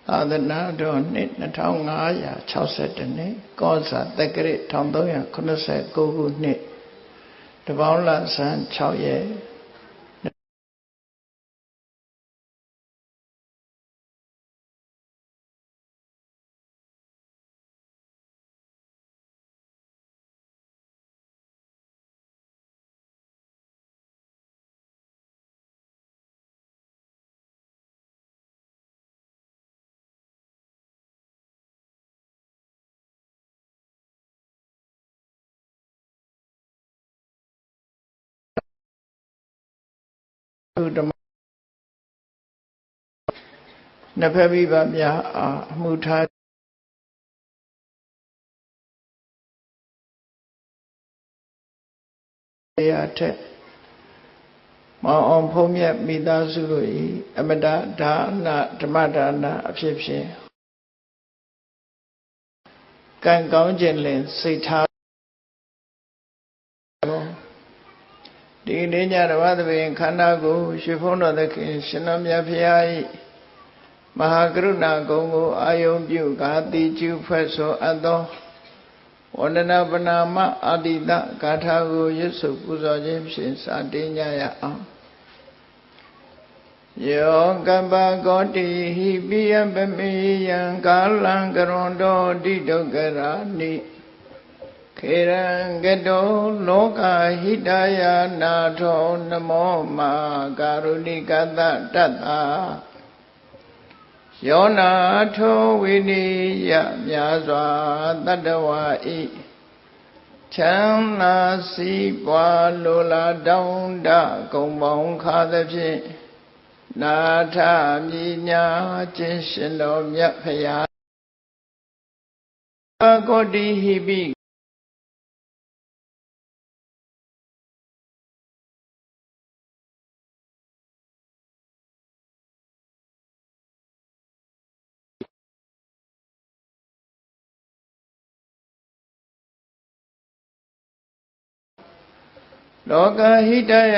သာသနာတော်နှစ်2562နှစ်ကောဇာတက္ကရာ1389ခုနှစ်တပေါင်းလဆန်း6ရက်ဓမ္မနှစ်ဖက်မိဘများအားအမှုထားရာထက်မောင်အောင်ဖုံးမြတ်မိသားစုတို့၏အမတဒါနဓမ္မဒါနအဖြစ်ဖြင့်ကံကောင်းခြင်းလင်စိတ်ထားဒီနေ့ညဓမ္မသဘင်ခန္ဓာကိုရွှေဖုံးတော်သခင်ရှင်တော်မြတ်ဖရာ၏မဟာကရုဏာဂုဏ်ကိုအာယုံပြုကာတိကျူဖွဲ့ဆိုအပ်သောဝန္ဒနာပနာမအာတိတဂါထာကိုရွတ်ဆိုပူဇော်ခြင်းဖြင့်စတင်ကြရအောင်ယောကပ္ပကောတိဟိပိယပမေယံကာလံကရွန်တောတိဒုက္ခရာနိခေရံကတောလောကဟိတယာနာထောနမောမာကာရုဏိကတတတ္တာယောနာထောဝိနိယမြာစွာတတ္တဝါဤချမ်းသာစီးပွားလိုလားတောင်းတဂုံပေါင်းခါသဖြင့်နာထမြညာခြင်းရှင်တော်မြတ်ဖရာကောတိဟိပိလောကဟိတယ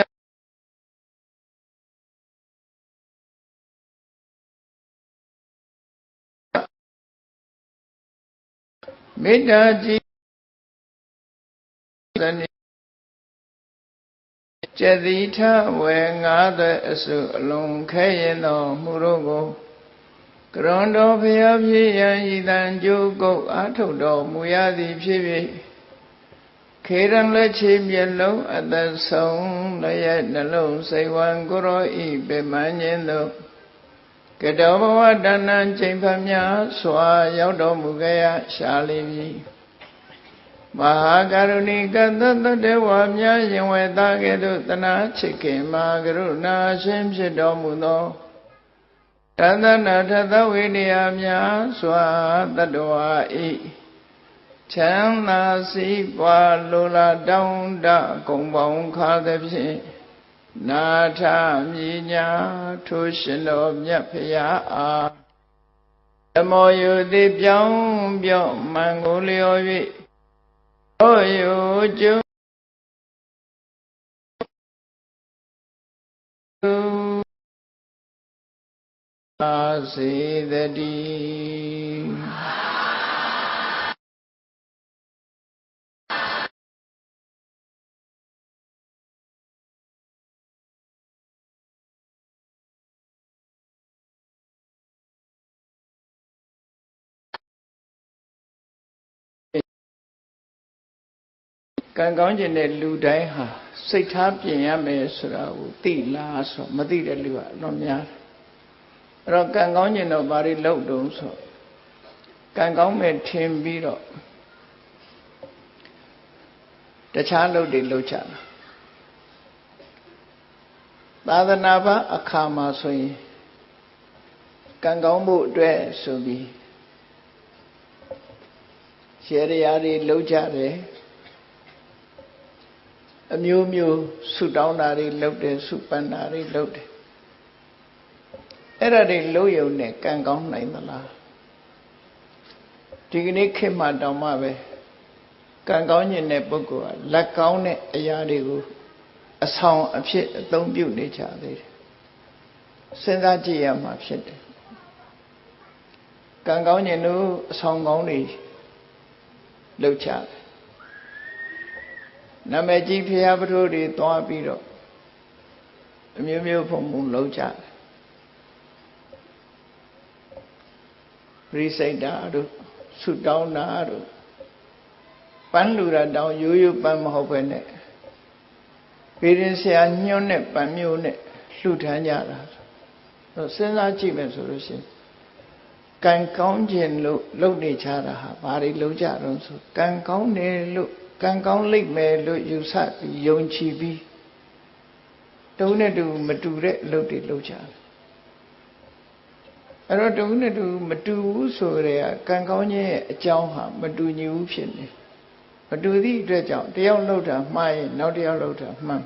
မေတ္တာကြည်သနိကျတိထဝေငါးသက်အစုအလုံးခဲရင်တော်မူတို့ကိုကရွန်တော်ဖျားဖြစ်ရန်ဤတန်ကြိုးကုတ်အာထုတ်တော်မူရသည်ဖြစ်၍ခေရံလက်ချေမျက်လုံးအသက်ဆုံးလည်းရဲ့နှလုံးစိတ်ဝံကိုရောဤပေမန်းခြင်းတို့ကတောဘဝတဏ္ဏချိန်ဖတ်များစွာရောက်တော်မူကြရရှာလိမ့်မည်မဟာကရုဏိကတတ္တဝါများရင်ဝေသားကဲ့သို့တနာချစ်ခင်မဟာကရုဏာရှင်ဖြစ်တော်မူသောတသနာထသဝိနည်းများစွာတတ္တဝါဤချမ်းသာစီးပွားလိုလားတောင်းတဂုံပေါင်းခါသဖြင့်နာထမြညာထိုရှင်တော်မြတ်ဖရာအားဓမ္မောယုတိပြောင်းပြော့မှန်ကိုလျော်၍သောယုကျုအာစေတတိကံကောင်းခြင်းတဲ့လူတိုင်းဟာစိတ်ထားပြင်ရမယ်ဆိုတာကိုသိလားဆိုမသိတဲ့လူကအလွန်များတယ်အဲ့တော့ကံကောင်းခြင်းတော့ဘာတွေလုပ်တုံးဆိုကံကောင်းမဲ့ထင်ပြီးတော့တခြားလုပ်တွေလုပ်ကြတာသာသနာ့ဘာအခါမှာဆိုရင်ကံကောင်းမှုအတွက်ဆိုပြီးရေရာတွေလုပ်ကြတယ်အမျိုးမျိုးဆုတောင်းတာတွေလုပ်တယ်ဆုပန်းတာတွေလုပ်တယ်အဲ့ဒါတွေလုပ်ရုံနဲ့ကံကောင်းနိုင်သလားဒီကနေ့ခေတ်မှာတောင်မှပဲကံကောင်းခြင်းတဲ့ပုဂ္ဂိုလ်ကလက်ကောင်းတဲ့အရာတွေကိုအဆောင်အဖြစ်အသုံးပြုနေကြသေးတယ်စဉ်းစားကြည့်ရမှာဖြစ်တယ် ကံကောင်းခြင်းတို့အဆောင်ကောင်းတွေလှုပ်ချတယ်နာမည်ကြီးဖရာပထိုးတွေသွားပြီးတော့အမျိုးမျိုးဖုံဖုံလှုပ်ချတယ်ရိစိတ်တာတို့ဆုတောင်းတာတို့ပန်းလူရတောင်းရိုးရိုးပန်းမဟုတ်ပဲနဲ့ပေရင်ဆရာညွှန်းတဲ့ပန်းမျိုးနဲ့လှူထမ်းကြတာစဉ်းစားကြည့်မယ်ဆိုလို့ရှိရင်ကံကောင်းခြင်းလို့လုပ်နေကြတာဟာဘာတွေလုပ်ကြတော့ဆိုကံကောင်းတယ်လို့ကံကောင်းလိမ့်မယ်လို့ယူဆပြီးယုံကြည်ပြီးတုံးနဲ့တူမတူတဲ့အလုပ်တွေလုပ်ကြတယ်အဲ့တော့တုံးနဲ့တူမတူဘူးဆိုရဲကံကောင်းခြင်းရဲ့အကြောင်းဟာမတူညီဘူးဖြစ်နေမတူသည့်အတွက်ကြောင့်တယောက်လုပ်တာမှားရင်နောက်တယောက်လုပ်တာမှန်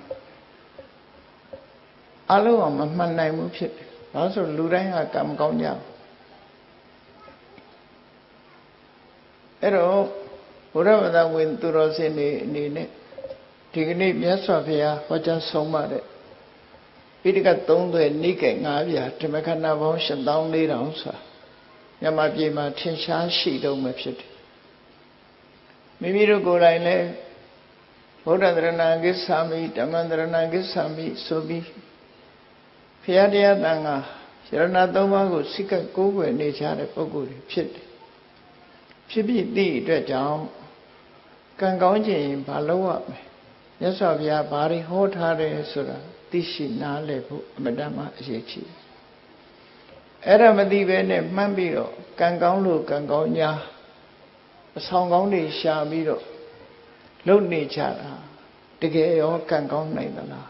အလုံးအောင်မမှန်နိုင်ဘူးဖြစ်တယ်ဘာလို့ဆိုလူတိုင်းဟာကံမကောင်းကြဘူးအဲ့တော့ဘုရားဘာသာဝင်သူတော်စင်တွေအနေနဲ့ဒီကနေ့မြတ်စွာဘုရားဟောကြားဆုံးမတဲ့ဣတိက3သွဲနိကေ9ပြာဓမ္မခန္ဓာပေါင်း8400ဆိုတာမြန်မာပြည်မှာထင်ရှားရှိတော့မှဖြစ်တယ်မိမိတို့ကိုယ်တိုင်လည်းဗုဒ္ဓသရဏဂစ္ဆာမိဓမ္မသရဏဂစ္ဆာမိဆိုပြီးဘုရားတရားတန်ခါရဏသုံးပါးကိုစိတ်ကကိုးကွယ်နေကြတဲ့ပုဂ္ဂိုလ်တွေဖြစ်တယ်ဖြစ်ပြီးသည့်အတွက်ကြောင့်ကံကောင်းခြင်းဘာလို့ရမလဲမြတ်စွာဘုရားဘာတွေဟောထားတယ်ဆိုတာသိရှိနားလည်ဖို့အမတ္တမအရေးကြီးအဲ့ဒါမသိဘဲနဲ့မှန်းပြီးတော့ကံကောင်းလို့ကံကောင်းညာအဆောင်ကောင်းတွေရှာပြီးတော့လုပ်နေကြတာတကယ်ရောကံကောင်းနိုင်သလား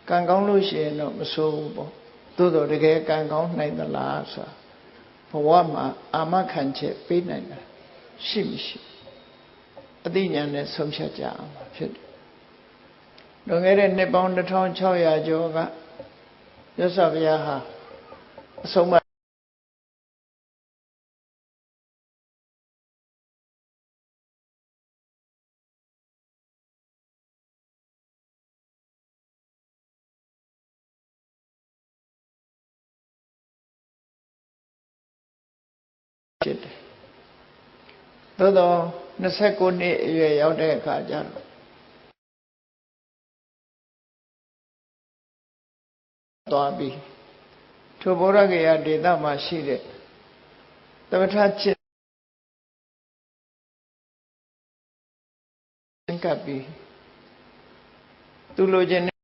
ကံကောင်းလို့ရှိရင်တော့မဆိုးဘူးပေါ့သို့တော်တကယ်ကံကောင်းနိုင်သလားဆိုတာဘဝမှာအာမခံချက်ပေးနိုင်တာရှိမရှိအသိဉာဏ်နဲ့ဆုံးဖြတ်ကြအောင်ဖြစ်တယ်လွန်ခဲ့တဲ့နှစ်ပေါင်း2600ကျော်ကမြတ်စွာဘုရားဟာအဆုံးအမဖြစ်တယ်သို့တော့29နှစ်အရွယ်ရောက်တဲ့အခါကျတော့သွားပြီးထိုဗောဓဂယဒေသမှာရှိတဲ့သမထจิตကပ်ပြီးသူလိုချင်တဲ့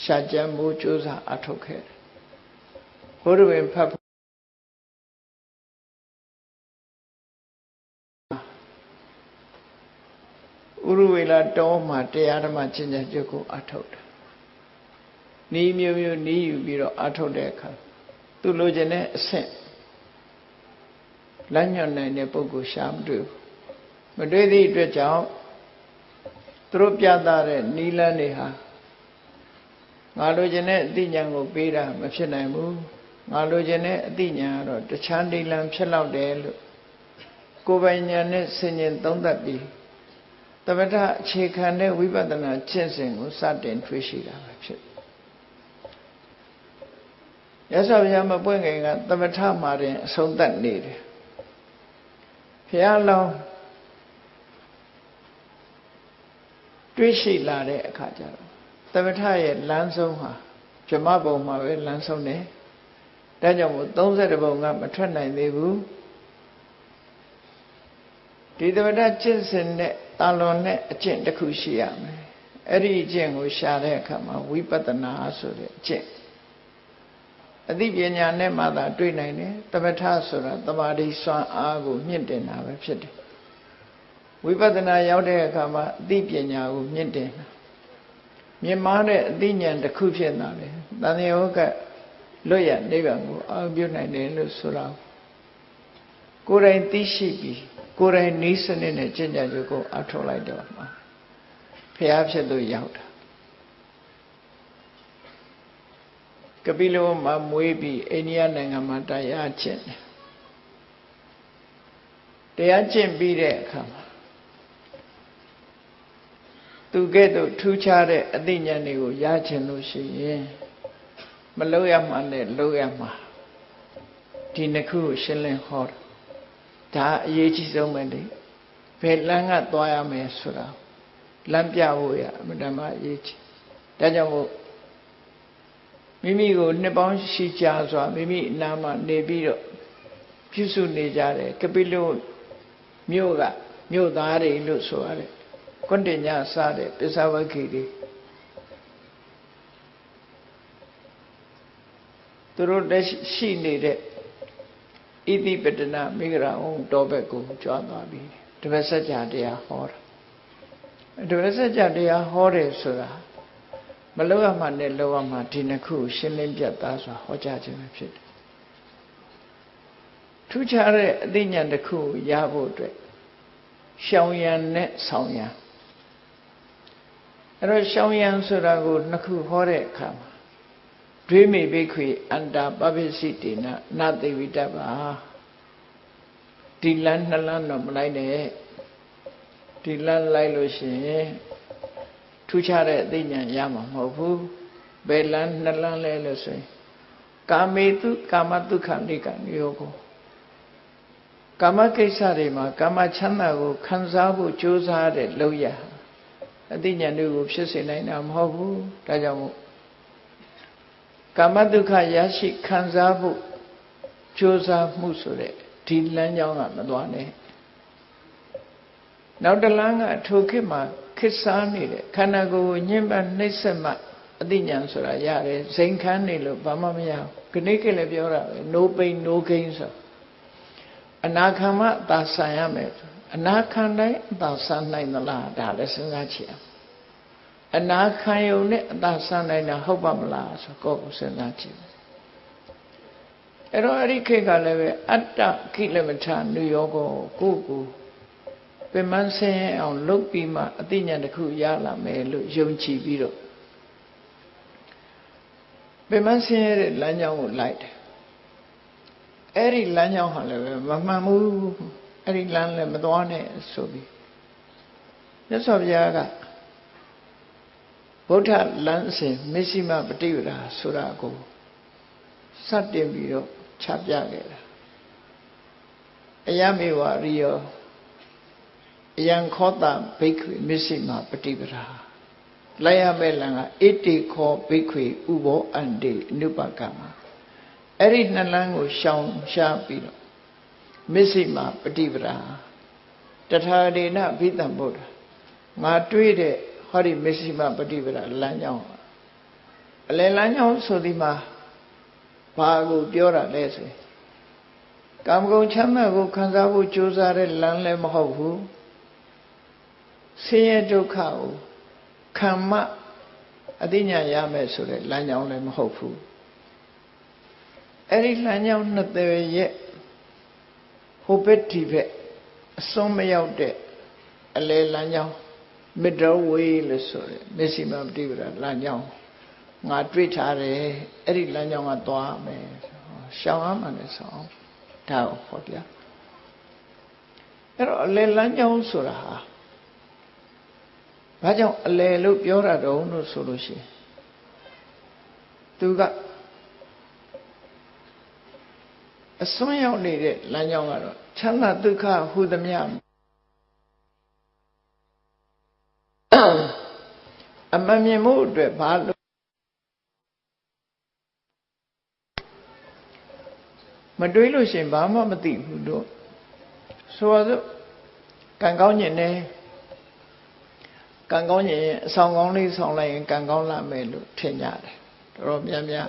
ရှာကြံမှုကြိုးစားအထောက်ခဲ့ဘုရားဝင်ဖတ်ဥရဝေလာတောမှာတရားဓမ္မကျင့်ကြံကြုတ်ကိုအထောက်တာနီးမျိုးမျိုးနီးယူပြီးတော့အထောက်တဲ့အခါသူလိုချင်တဲ့အဆင့်လမ်းညွှန်နိုင်တဲ့ပုဂ္ဂိုလ်ရှာမတွေ့ဘူးမတွေ့သည့်အတွက်ကြောင့်သူတို့ပြသတဲ့နီးလန်းတွေဟာငါလိုချင်တဲ့အသိဉာဏ်ကိုပေးတာမဖြစ်နိုင်ဘူးငါလိုချင်တဲ့အသိဉာဏ်ကတော့တခြားနီးလန်းဖြစ်လောက်တယ်လို့ကိုယ်ပိုင်ဉာဏ်နဲ့ဆင်ញင်သုံးသပ်ပြီးသမထအခြေခံတဲ့ဝိပဿနာကျင့်စဉ်ကိုစတင်တွေ့ရှိတာပဲဖြစ်ရသော်ဘုရားမပွင့်ခင်ကသမထမှာတင်အဆုံးသတ်နေတယ်ဘုရားလောင်းတွေ့ရှိလာတဲ့အခါကျတော့သမထရဲ့လမ်းဆုံးဟာဗြဟ္မဘုံမှာပဲလမ်းဆုံးတယ်ဒါကြောင့်မို့30ဘုံကမထွက်နိုင်သေးဘူးဒီသမထကျင့်စဉ်နဲ့တာလွန်တဲ့အကျင့်တစ်ခုရှိရမယ်အဲ့ဒီအကျင့်ကိုရှာတဲ့အခါမှာဝိပဿနာဆိုတဲ့အကျင့်အသိပညာနဲ့မှသာတွေ့နိုင်တယ်သမထဆိုတာသမာဓိစွမ်းအားကိုမြင့်တင်တာပဲဖြစ်တယ်ဝိပဿနာရောက်တဲ့အခါမှာအသိပညာကိုမြင့်တင်တာမြင့်မားတဲ့အသိဉာဏ်တစ်ခုဖြစ်လာတယ်တန်ရောကလွတ်ရနိဗ္ဗာန်ကိုအောင်ပြုနိုင်တယ်လို့ဆိုတာကိုယ်တိုင်သိရှိပြီးကိုယ်တိုင်နည်းစနစ်နဲ့ကျင့်ကြံကြကိုအထောက်လိုက်တော့မှာဘုရားဖြစ်လို့ရောက်တာကပိလဝမှာမွေးပြီးအိန္ဒိယနိုင်ငံမှာတရားကျင့်တယ်တရားကျင့်ပြီးတဲ့အခါမှာသူကဲ့သို့ထူးခြားတဲ့အသိဉာဏ်တွေကိုရချင်လို့ရှိရင် မလုပ်ရမှနဲ့လုပ်ရမှာဒီနှစ်ခုကိုရှင်းလင်းဟောတာဒါအရေးကြီးဆုံးပဲလေဘယ်လမ်းကသွားရမယ်ဆိုတာလမ်းပြဖို့ရအမှန်တမ်းအရေးကြီးဒါကြောင့်မို့မိမိကိုနှစ်ပေါင်းရှိကြာစွာမိမိအနာမှာနေပြီးတော့ပြုစုနေကြတယ်ကပိလုမြို့ကမြို့သားတွေလို့ဆိုရတယ်ကွန်တင်ညာစတဲ့ပစ္စဝဂီတွေသူတို့တက်ရှိနေတဲ့ဣတိပတနာမိဂရာအောင်တောဘက်ကိုကြွားသွားပြီးတပည့်စัจ जा တရားဟောတာတပည့်စัจ जा တရားဟောတယ်ဆိုတာမလောက်ရမှနဲ့လောက်ရမှဒီနှစ်ခုရှင်းလင်းပြတ်သားစွာဟောကြားခြင်းပဲဖြစ်တယ်ထူးခြားတဲ့အသိဉာဏ်တစ်ခုရဖို့အတွက်ရှောင်ရံနဲ့ဆောင်ရံအဲ့တော့ရှောင်ရံဆိုတာကိုနှစ်ခုဟောတဲ့အခါမှာဒွေမိဘိခွေအန္တာပပိစိတေနနာသိဝိတ္တပါဒီလမ်းနှစ်လမ်းတော့မလိုက်နဲ့ဒီလမ်းလိုက်လို့ရှိရင်ထူးခြားတဲ့အသိဉာဏ်ရမှာမဟုတ်ဘူးဘယ်လမ်းနှစ်လမ်းလဲလို့ဆိုရင်ကာမေတုကာမတုခဏိကနိယောကိုကာမကိစ္စတွေမှာကာမချမ်းသာကိုခံစားဖို့ကြိုးစားတဲ့လောက်ရအသိဉာဏ်တွေကိုဖြစ်စေနိုင်တာမဟုတ်ဘူးဒါကြောင့်မို့ကာမဒုက္ခရရှိခံစားဖို့ကြိုးစားမှုဆိုတဲ့ဒီလမ်းကြောင်းကမသွားနဲ့နောက်တစ်လမ်းကထိုခေတ်မှာခေတ်စားနေတဲ့ခန္ဓာကိုယ်ကိုညှဉ်းပန်းနှိပ်စက်မှအသိဉာဏ်ဆိုတာရတယ်ဇိမ်ခန်းနေလို့ဘာမှမရဘူးခဏိခေတ်လည်းပြောတာပဲ no pain no gain ဆိုအနာခံမှအသာဆန်ရမယ်အနာခံတိုင်းအသာဆန်နိုင်သလားဒါလည်းစဉ်းစားကြည့်အောင်အနာခံယုံနဲ့အသာဆန်နိုင်တာဟုတ်ပါမလားဆိုကိုယ့်ကိုစဉ်းစားကြည့်အဲ့တော့အဲ့ဒီခေတ်ကလည်းပဲအတ္တကိလမထာနုယောကိုကိုပင်မဆင်းအောင်လုပ်ပြီးမှအသိဉာဏ်တစ်ခုရလာမယ်လို့ယုံကြည်ပြီးတော့ပင်မဆင်းရတဲ့လမ်းကြောင်းကိုလိုက်တယ်အဲ့ဒီလမ်းကြောင်းဟာလည်းပဲမမှန်ဘူးအဲ့ဒီလမ်းလည်းမသွားနဲ့ဆိုပြီးမြတ်စွာဘုရားကဗုဒ္ဓလမ်းစဉ်မစ္စည်းမပฏิပဒါဆိုတာကိုစတင်ပြီးတော့ချပြခဲ့တာအယမေဝရိယောအယံခောတဘိက္ခွေမစ္စည်းမပฏิပဒါလိုက်ရမယ့်လမ်းကဣတိခောဘိက္ခွေဥဘောအန္တိအနုပကမအဲ့ဒီနှစ်လမ်းကိုရှောင်ရှားပြီးတော့မစ္စည်းမပฏิပဒါတထာဒေနဘိတံဗုဒ္ဓငါတွေးတဲ့ဟောဒီမစ္စည်းမပฏิပဒါလမ်းကြောင်းအလယ်လမ်းကြောင်းဆိုဒီမှာဘာကိုပြောတာလဲဆိုရင်ကာမဂုဏ်ချမ်းသာကိုခံစားဖို့ကြိုးစားတဲ့လမ်းလည်းမဟုတ်ဘူးဆင်းရဲဒုက္ခကိုခံမှအသိဉာဏ်ရမယ်ဆိုတဲ့လမ်းကြောင်းလည်းမဟုတ်ဘူးအဲ့ဒီလမ်းကြောင်းနှစ်သေးရဲ့ဟိုဘက်ဒီဘက်အစွန်းမရောက်တဲ့အလယ်လမ်းကြောင်း middle way လို့ဆိုတယ်မစ္စည်းမပฏิပဒါလမ်းကြောင်းငါတွေ့ထားတယ်အဲ့ဒီလမ်းကြောင်းကသွားမယ်ရှောင်ရမှလည်းဆောင်ဒါကိုဟောပြအဲ့တော့အလယ်လမ်းကြောင်းဆိုတာဟာဘာကြောင့်အလယ်လို့ပြောတာတုံးလို့ဆိုလို့ရှိရင်သူကအစွန်းရောက်နေတဲ့လမ်းကြောင်းကတော့ချမ်းသာဒုက္ခဟူသမျှအမှန်မြင်မှုအတွက်ဘာလို့မတွေးလို့ရှိရင်ဘာမှမသိဘူးလို့ဆိုတော့ကံကောင်းခြင်းနဲ့ကံကောင်းခြင်းအဆောင်ကောင်းလေးဆောင်လိုက်ရင်ကံကောင်းလာမယ်လို့ထင်ကြတယ်တော်များများ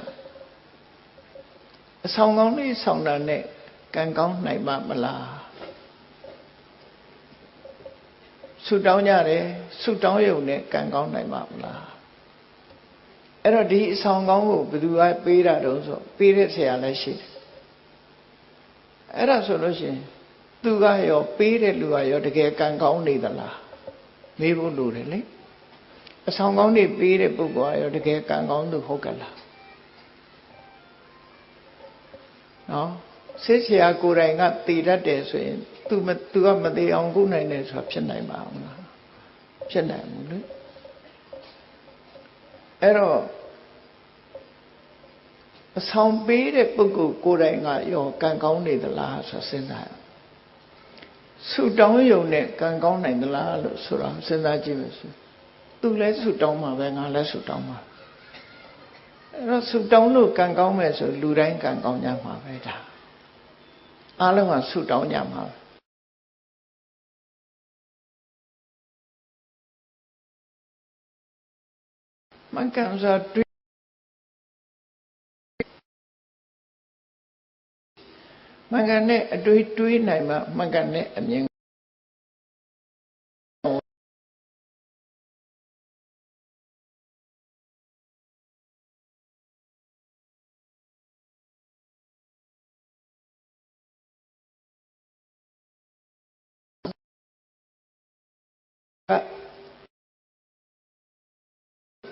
အဆောင်ကောင်းလေးဆောင်တာနဲ့ကံကောင်းနိုင်မှာမလားဆုတောင်းကြတယ်ဆုတောင်းရုံနဲ့ကံကောင်းနိုင်မှာမလားအဲ့တော့ဒီအဆောင်ကောင်းကိုဘယ်သူကပေးတာတုံးဆိုပေးတဲ့ဆရာလည်းရှိတယ်အဲ့ဒါဆိုလို့ရှိရင်သူကရောပေးတဲ့လူကရောတကယ်ကံကောင်းနေသလားမေးဖို့လိုတယ်လေအဆောင်ကောင်းတွေပေးတဲ့ပုဂ္ဂိုလ်ကရောတကယ်ကံကောင်းသူဟုတ်ကလားနော်ဆေးဆရာကိုယ်တိုင်ကတည်တတ်တယ်ဆိုရင်သူကမသေးအောင်ကုနိုင်တယ်ဆိုတာဖြစ်နိုင်ပါ့မလားဖြစ်နိုင်ဘူးလေအဲ့တော့ အဆောင်ပေးတဲ့ပုဂ္ဂိုလ်ကိုယ်တိုင်ကရောကံကောင်းနေသလားဆိုစဉ်းစားရဆုတောင်းရုံနဲ့ကံကောင်းနိုင်သလားလို့ဆိုတော့စဉ်းစားကြည့်မယ်ဆိုသူလည်းဆုတောင်းမှာပဲငါလည်းဆုတောင်းမှာအဲ့တော့ဆုတောင်းလို့ကံကောင်းမယ်ဆိုလူတိုင်းကံကောင်းကြမှာပဲဒါအားလုံးကဆုတောင်းကြမှာမကံဆိုတွေးမကံနဲ့အတွေးနိုင်မှမကံနဲ့အမြင်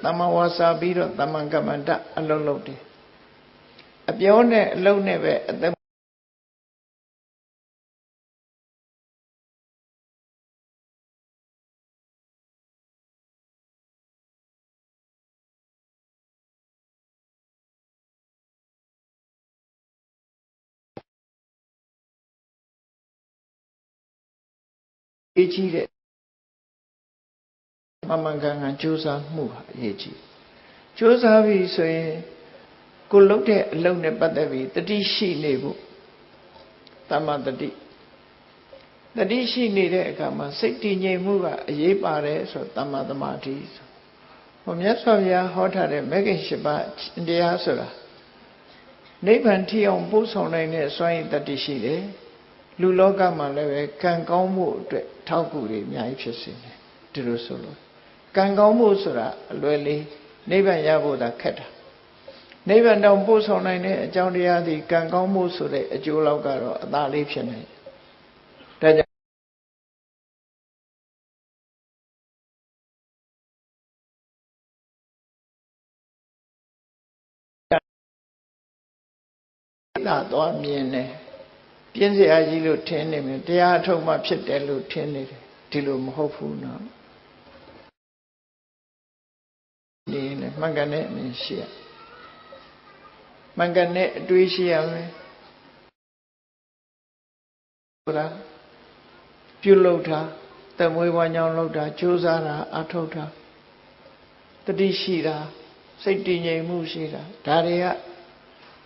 သမ္မာဝါစာပြီးတော့သမ္မာကမ္မန္တအလုံးလုံးတယ်အပြောနဲ့အလုံးနဲ့ပဲအသက်အကြီးတဲ့မမှန်ကန်ကန်ကြိုးစားမှုဟာအရေးကြီးကြိုးစားပြီဆိုရင်ကိုလုပ်တဲ့အလုပ်နဲ့ပတ်သက်ပြီးတတိရှိနေဖို့သမ္မာတတိရှိနေတဲ့အခါမှာစိတ်တည်ငြိမ်မှုကအရေးပါတယ်ဆိုသမ္မာသမာဓိဆိုဟောမြတ်စွာဘုရားဟောထားတဲ့မဂ္ဂင်၈ပါးတရားဆိုတာနိဗ္ဗာန်ထိအောင်ပို့ဆောင်နိုင်တဲ့စွမ်းရည်တတိရှိတယ်လူလောကမှာလည်းပဲကံကောင်းမှုအတွက်ထောက်ကူတွေအများကြီးဖြစ်စေတယ်ဒီလိုဆိုလို့ကံကောင်းမှုဆိုတာအလွယ်လေးနိဗ္ဗာန်ရဖို့သာခက်တာနိဗ္ဗာန်တောင်ပို့ဆောင်နိုင်တဲ့အကြောင်းတရားသည်ကံကောင်းမှုဆိုတဲ့အကျိုးလောက်ကတော့အသာလေးဖြစ်နေဒါကြောင့်သာသွားမြင်တယ်ပြင်းစရာကြီးလို့ထင်နေမယ်တရားအထုတ်မှဖြစ်တယ်လို့ထင်နေတယ်ဒီလိုမဟုတ်ဘူးနော်ဒီနဲ့မှန်ကန်တဲ့အမြင်ရှိရမှန်ကန်တဲ့အတွေးရှိရမယ်ဟုတ်လားပြုလုပ်တာတမွေးဝမ်းကြောင်းလုပ်တာကြိုးစားတာအထောက်တာတတိရှိတာစိတ်တည်ငြိမ်မှုရှိတာဒါတွေက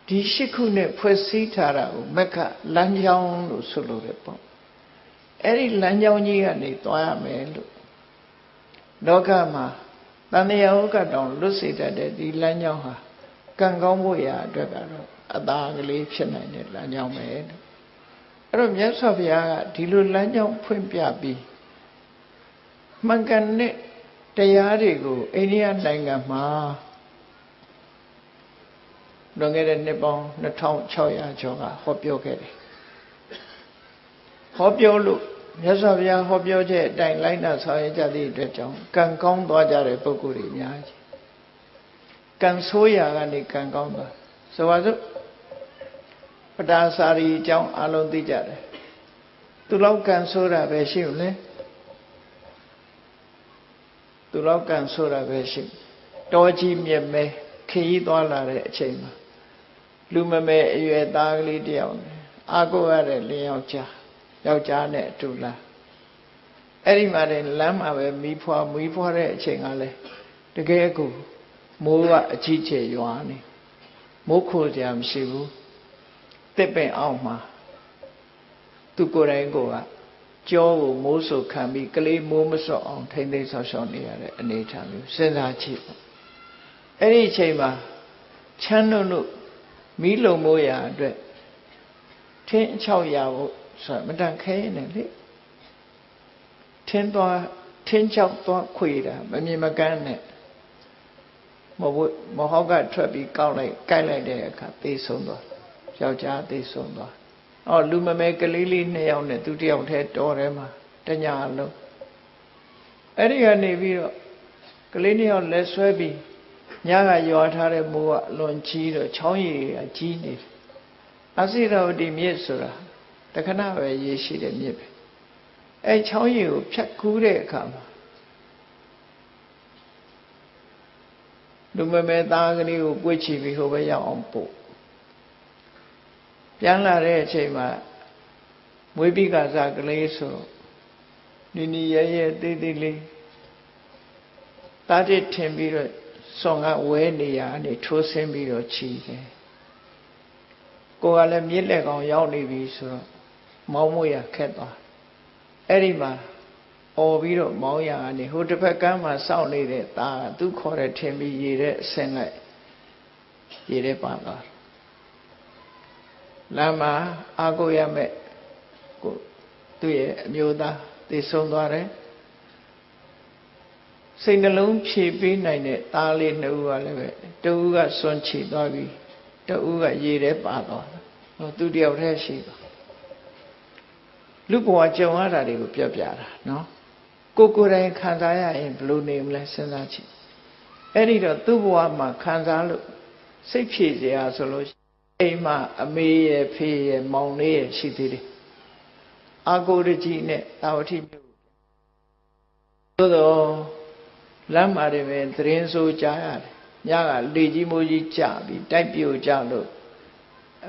ဒီရှိခုနဲ့ဖွဲ့စည်းထားတာကိုမက္ခလမ်းကြောင်းလို့ဆိုလိုတယ်ပေါ့အဲ့ဒီလမ်းကြောင်းကြီးကနေသွားရမယ်လို့လောကမှာတန်တရားဥက္ကတောင်လွတ်စေတတ်တဲ့ဒီလမ်းကြောင်းဟာကံကောင်းဖို့ရာအတွက်ကတော့အသာကလေးဖြစ်နိုင်တဲ့လမ်းကြောင်းပဲလို့အဲ့တော့မြတ်စွာဘုရားကဒီလိုလမ်းကြောင်းဖွင့်ပြပြီးမှန်ကန်တဲ့တရားတွေကိုအိန္ဒိယနိုင်ငံမှာလွန်ခဲ့တဲ့နှစ်ပေါင်း2600ကျော်ကဟောပြောခဲ့တယ်ဟောပြောလို့မြတ်စွာဘုရားဟောပြောချက်အတိုင်းလိုက်နာဆောင်ရွက်ကြသည့်အတွက်ကြောင့်ကံကောင်းသွားကြတဲ့ပုဂ္ဂိုလ်တွေအများကြီးကံဆိုးရာကနေကံကောင်းသွားဆိုပါစို့ပဒါစာရီအကြောင်းအလုံးသိကြတယ်သူလောက်ကံဆိုးတာပဲရှိဦးလေသူလောက်ကံဆိုးတာပဲရှိတောကြီးမြက်မဲခရီးသွားလာတဲ့အချိန်မှာလူမမဲအရွယ်သားကလေးတယောက်အာကိုရတဲ့လင်းယောက်ျားနဲ့အတူလာအဲ့ဒီမှာတည်းလမ်းမှာပဲမီးဖွားတဲ့အချိန်ကလည်းတကယ်ကိုမိုးကအကြီးကျယ်ရွာနေမိုးခိုးကြမရှိဘူးတစ်ပင်အောက်မှာသူကိုယ်တိုင်ကကြောကိုမိုးဆုပ်ခံပြီးကလေးမိုးမစော့အောင်ထိမ့်သိမ်းဆောက်ရှောက်နေရတဲ့အနေအထားမျိုးစဉ်းစားကြည့်ပေါ့အဲ့ဒီအချိန်မှာချမ်းတို့မီးလုံမိုးရာအတွက်ထင်း600ဖို့ဆိုမတန်ခဲနေလေထင်း6သွားခွေတာမမြင်မကန်းနဲ့မဟုတ်ကထွက်ပြီးကိုက်လိုက်တဲ့အခါသေဆုံးသွားယောက်ျားသေဆုံးသွားလူမမဲကလေးလေး2ယောက်နဲ့သူ1ယောက်တည်းတော်ထဲမှာတညလုံးအဲ့ဒီကနေပြီးတော့ကလေး2ယောက်လက်ဆွဲပြီးညကရွာထားတဲ့မိုးကအလွန်ကြီးတော့ချောင်းရည်ကကြီးနေတယ်အစိရဝတီမြစ်ဆိုတာတခဏပဲရေရှိတဲ့မြစ်ပဲအဲချောင်းရည်ကိုဖြတ်ကူးတဲ့အခါမှာလူမမဲသားကလေးကိုပွေ့ချပြီးဟိုဘက်ရောက်အောင်ပို့ ပြန်လာတဲ့အချိန်မှာမွေးပြီးကစားကလေးဆိုနီရဲရဲသေးသေးလေးတားတစ်ထင်ပြီးတော့ဆွန်ကဝဲနေရအနေထိုးဆင်းပြီးတော့ချီတယ်ကိုကလည်းမြစ်လက်ကောင်ရောက်နေပြီဆိုတော့မောင်းမွေရခက်သွားအဲ့ဒီမှာអော်ပြီးတော့မောင်းရအနေဟိုတစ်ဖက်ကမ်းမှာစောင့်နေတဲ့သားကသူခေါ်တဲ့ထင်ပြီးရေတဲ့အဆင်းလိုက်ရေတဲ့ပါသွားလမ်းမှာအာကိုရမဲ့ကိုသူ့ရဲ့အမျိုးသားသိဆုံးသွားတယ်စိတ်နှလုံးဖြည့်ပေးနိုင်တဲ့သားလေးနှစ်ဦးကလည်းပဲတဦးကစွန့်ချီသွားပြီတဦးကရေထဲပါသွားဟိုသူတယောက်တည်းရှိသွားလူဘဝကြုံရတာတွေကိုပြောပြတာနော်ကိုယ်တိုင်ခံစားရရင်ဘယ်လိုနေမလဲစဉ်းစားကြည့်အဲ့ဒီတော့သူ့ဘဝမှာခံစားလို့စိတ်ဖြည့်စရာဆိုလို့အိမ်မှာအမေရဲ့ဖေးရဲ့မောင်လေးရဲ့ရှိသေးတယ်အာကိုရကြီးနဲ့တာဝတိမြို့သို့တော့လမ်းမှာတွေပဲသတင်းဆိုကြားရတယ်ညကလေကြီးမိုးကြီးကြပြီးတိုက်ပြိုကြလို့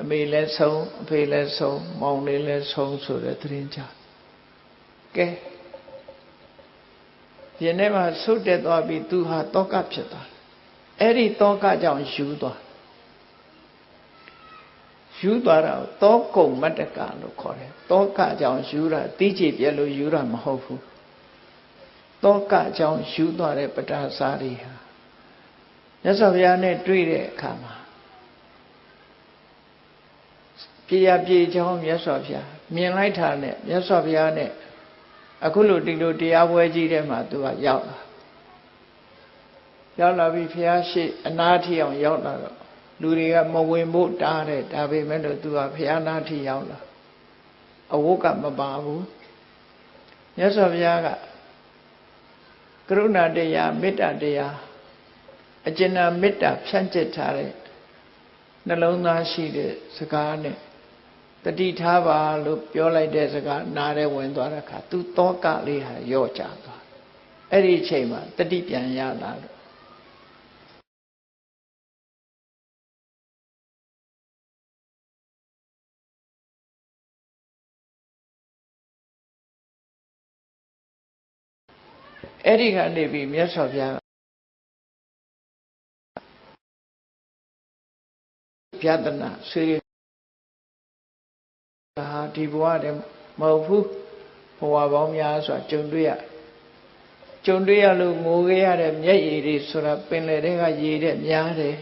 အမေလည်းဆုံးအဖေလည်းဆုံးမောင်လေးလည်းဆုံးဆိုတဲ့သတင်းကြားကဲဒီနေ့မှာဆုတ်တက်သွားပြီးသူဟာတောကဖြစ်သွားအဲ့ဒီတောကကြောင့်ယူသွားတာတောကုံမတ္တကလို့ခေါ်တယ်တောကကြောင့်ယူတာတိကျပြလို့ယူတာမဟုတ်ဘူးတောကကြောင့်ယူသွားတဲ့ပတာစာရီဟာမြတ်စွာဘုရားနဲ့တွေ့တဲ့အခါမှာပြေချောင်းမြတ်စွာဘုရားမြင်လိုက်တာနဲ့မြတ်စွာဘုရားနဲ့အခုလိုဒီလိုတရားပွဲကြီးထဲမှာသူကရောက်လာပြီးဘုရားရှိအနာထီအောင်ရောက်လာတော့လူတွေကမဝင်ဖို့တားတယ်ဒါပေမဲ့လို့သူကဘုရားနာထီရောက်လာအဝတ်ကမပါဘူးမြတ်စွာဘုရားကကရုဏာတရားမေတ္တာတရားအကျဉ်းမေတ္တာဖြန့်ကျက်ထားတဲ့နှလုံးသားရှိတဲ့စကားနဲ့တတိထားပါလို့ပြောလိုက်တဲ့စကားနားထဲဝင်သွားတဲ့အခါသူတောကလေးဟာရော့ကျသွားအဲ့ဒီအချိန်မှာတတိပြန်ရလာတော့အဲ့ဒီကနေပြီးမြတ်စွာဘုရားပြဒနာဆွေးဟာဒီဘဝတည်းမဟုတ်ဘူးဘဝပေါင်းများစွာကြုံတွေ့ရလို့ငိုခဲ့ရတဲ့မျက်ရည်တွေဆိုတာပင်လယ်ထဲကရေတဲ့များတယ်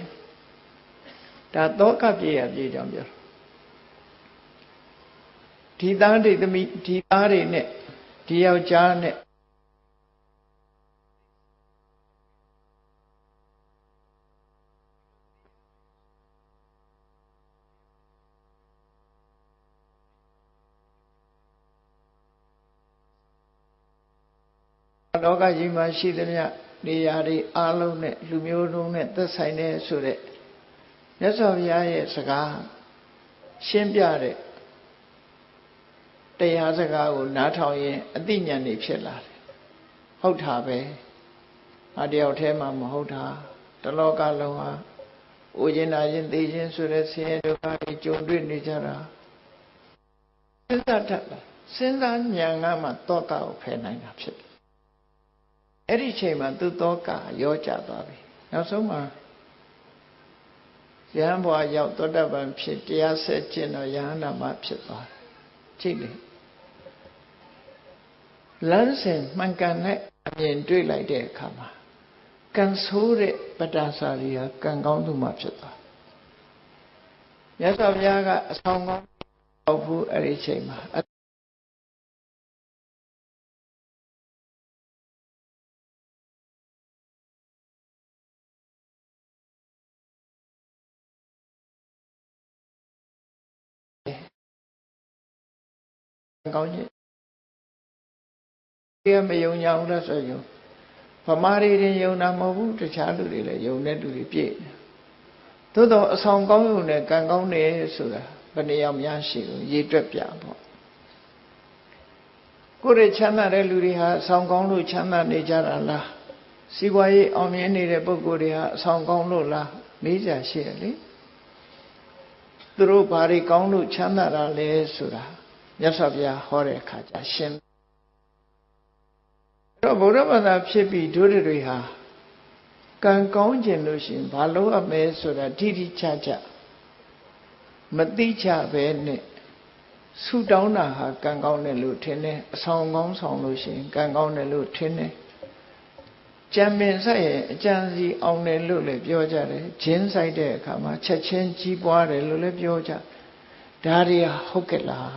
ဒါတောကပြေရပြေကြောင့်ပြောဒီသားတွေသမီးဒီသားတွေနဲ့ဒီယောက်ျားနဲ့လောကကြီးမှာရှိသမျှနေရာတွေအားလုံးနဲ့လူမျိုးလုံးနဲ့သက်ဆိုင်တဲ့ဆိုတဲ့မြတ်စွာဘုရားရဲ့စကားရှင်းပြတဲ့တရားစကားကိုနားထောင်ရင်အသိဉာဏ်တွေဖြစ်လာတယ်ဟုတ်တာပဲအတယောက်တည်းမှမဟုတ်တာတလောကလုံးဟာအိုခြင်းနာခြင်းသိခြင်းဆိုတဲ့ဆင်းရဲဒုက္ခတွေကြုံတွေ့နေကြတာစဉ်းစားတတ်လားစဉ်းစားဉာဏ်ကမှတောကကိုဖယ်နိုင်တာဖြစ်တယ်အဲ့ဒီချိန်မှာသူတောကရောကျသွားပြီနောက်ဆုံးမှာယဟန်ဘဝရောက်သောတပန်ဖြစ်တရားဆက်ကျင့်တော့ယဟန္တာမဖြစ်သွားတယ်ကြည့်လေလမ်းစဉ်မှန်ကန်တဲ့အမြင်တွေ့လိုက်တဲ့အခါမှာကံဆိုးတဲ့ပတာစာရီဟာကံကောင်းသူမှဖြစ်သွားမြတ်စွာဘုရားကအဆောင်ကောင်းပေါ့ဘူးအဲ့ဒီချိန်မှာကောင်းကြီးဒီမယုံကြဘူးလားဆိုရင်ဗမာတွေတင်ယုံတာမဟုတ်ဘူးတခြားလူတွေလည်းယုံတဲ့လူတွေပြည့်တယ်သို့တော့အဆောင်ကောင်းရုံနဲ့ကံကောင်းတယ်ဆိုတာဘယ်နှယောက်များရှိလို့ရေးတွက်ပြပေါ့ကိုယ်ရဲ့ချမ်းသာတဲ့လူတွေဟာအဆောင်ကောင်းလို့ချမ်းသာနေကြတာလားစီးပွားရေးအောင်မြင်နေတဲ့ပုဂ္ဂိုလ်တွေဟာအဆောင်ကောင်းလို့လားမေးကြရှိတယ်လေ သူတို့ဘာတွေကောင်းလို့ချမ်းသာတာလဲဆိုတာမြတ်စွာဘုရားဟောတဲ့အခါကျရှင်းအဲ့တော့ဗုဒ္ဓဘာသာဖြစ်ပြီးတို့တွေဟာကံကောင်းခြင်းလို့ရှိရင်ဘာလို့အမဲဆိုတာတိတိကျကျမသိကြပဲနဲ့ဆုတောင်းတာဟာကံကောင်းတယ်လို့ထင်တယ်အဆောင်ကောင်းဆောင်လို့ရှိရင်ကံကောင်းတယ်လို့ထင်တယ်ကြံပင်ဆိုင်ရင်အကြံစီအောင်တယ်လို့လည်းပြောကြတယ်ဂျင်းဆိုင်တဲ့အခါမှာချက်ချင်းကြီးပွားတယ်လို့လည်းပြောကြဒါတွေဟုတ်ကဲ့လား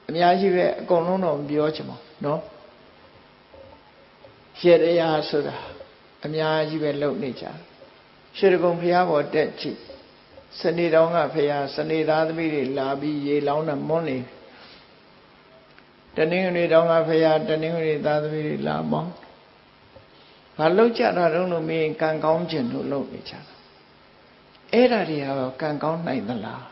အများကြီးပဲအကုန်လုံးတော့မပြောချင်ပါဘူးเนาะရေတရားဆိုတာအများကြီးပဲလုပ်နေကြရွှေတကုံဘုရားပေါ်တက်ကြည့်စနေတောင်ကဘုရားစနေသားသမီးတွေလာပြီးရေလောင်းတာမွန်းနေတနင်္ဂနွေတောင်ကဘုရားတနင်္ဂနွေသားသမီးတွေလာမောင်းဘာလုပ်ကြတာတော့လို့မင်းကံကောင်းခြင်းလို့လုပ်နေကြတာအဲ့ဒါတွေကတော့ကံကောင်းနိုင်သလား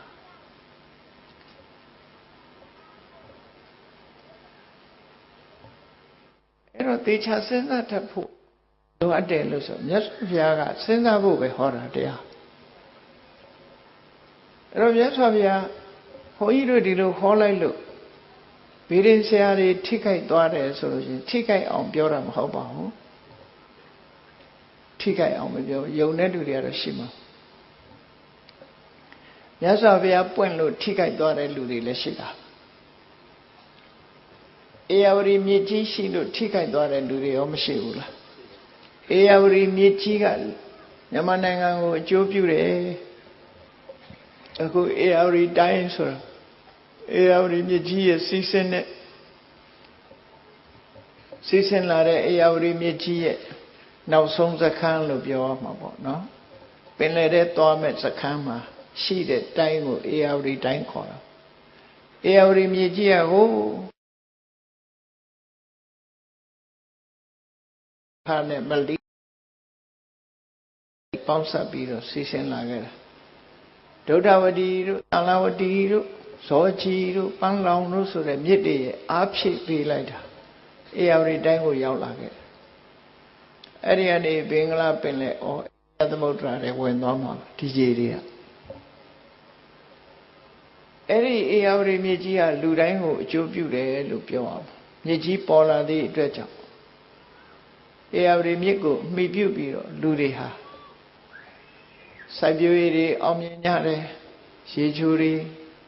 အဲ့တော့တေချာစဉ်းစားတတ်ဖို့လိုအပ်တယ်လို့ဆိုမြတ်စွာဘုရားကစဉ်းစားဖို့ပဲဟောတာတရားအဲ့တော့မြတ်စွာဘုရားဘုန်းကြီးတို့ဒီလိုဟောလိုက်လို့ဗေဒင်ဆရာတွေထိခိုက်သွားတယ်ဆိုလို့ရှိရင်ထိခိုက်အောင်ပြောတာမဟုတ်ပါဘူးထိခိုက်အောင်မပြောယုံတဲ့လူတွေကတော့ရှိမှာမြတ်စွာဘုရားပွင့်လို့ထိခိုက်သွားတဲ့လူတွေလည်းရှိတာအေယဝရီမြေကြီးရှိလို့ထိခိုက်သွားတဲ့လူတွေရောမရှိဘူးလားအေယဝရီမြေကြီးကမြန်မာနိုင်ငံကိုအကျိုးပြုတယ်အခုအေယဝရီတိုင်းဆိုတာအေယဝရီမြေကြီးရဲ့စီးဆင်းလာတဲ့အေယဝရီမြေကြီးရဲ့နောက်ဆုံးစခန်းလို့ပြောရမှာပေါ့နော်ပင်လယ်ထဲသွားမဲ့စခန်းမှာရှိတဲ့တိုင်းကိုအေယဝရီတိုင်းခေါ်တာအေယဝရီမြေကြီးကဟိုခါနဲ့မလီပေါင်းဆက်ပြီးတော့စီးဆင်းလာခဲ့တာဒုဋ္ဌဝတီတို့သံဃဝတီတို့ဇောချီတို့ပန်းလောင်တို့ဆိုတဲ့မြစ်တွေရဲ့အားဖြည့်ပေးလိုက်တာအေယဝရီတိုင်းကိုရောက်လာခဲ့အဲ့ဒီကနေဘင်္ဂလားပင်လယ်သမုဒ္ဒရာတွေဝင်သွားမှာဒီကြီးတွေကအဲ့ဒီအေယဝရီမြစ်ကြီးကလူတိုင်းကိုအကျိုးပြုတယ်လို့ပြောအောင်မြစ်ကြီးပေါ်လာသည့်အတွက်ကြောင့်အေယဝရီမြစ်ကိုမှီပြုပြီးတော့လူတွေဟာစိုက်ပျိုးရေးတွေအောင်မြင်ကြတယ်ရေချိုးတွေ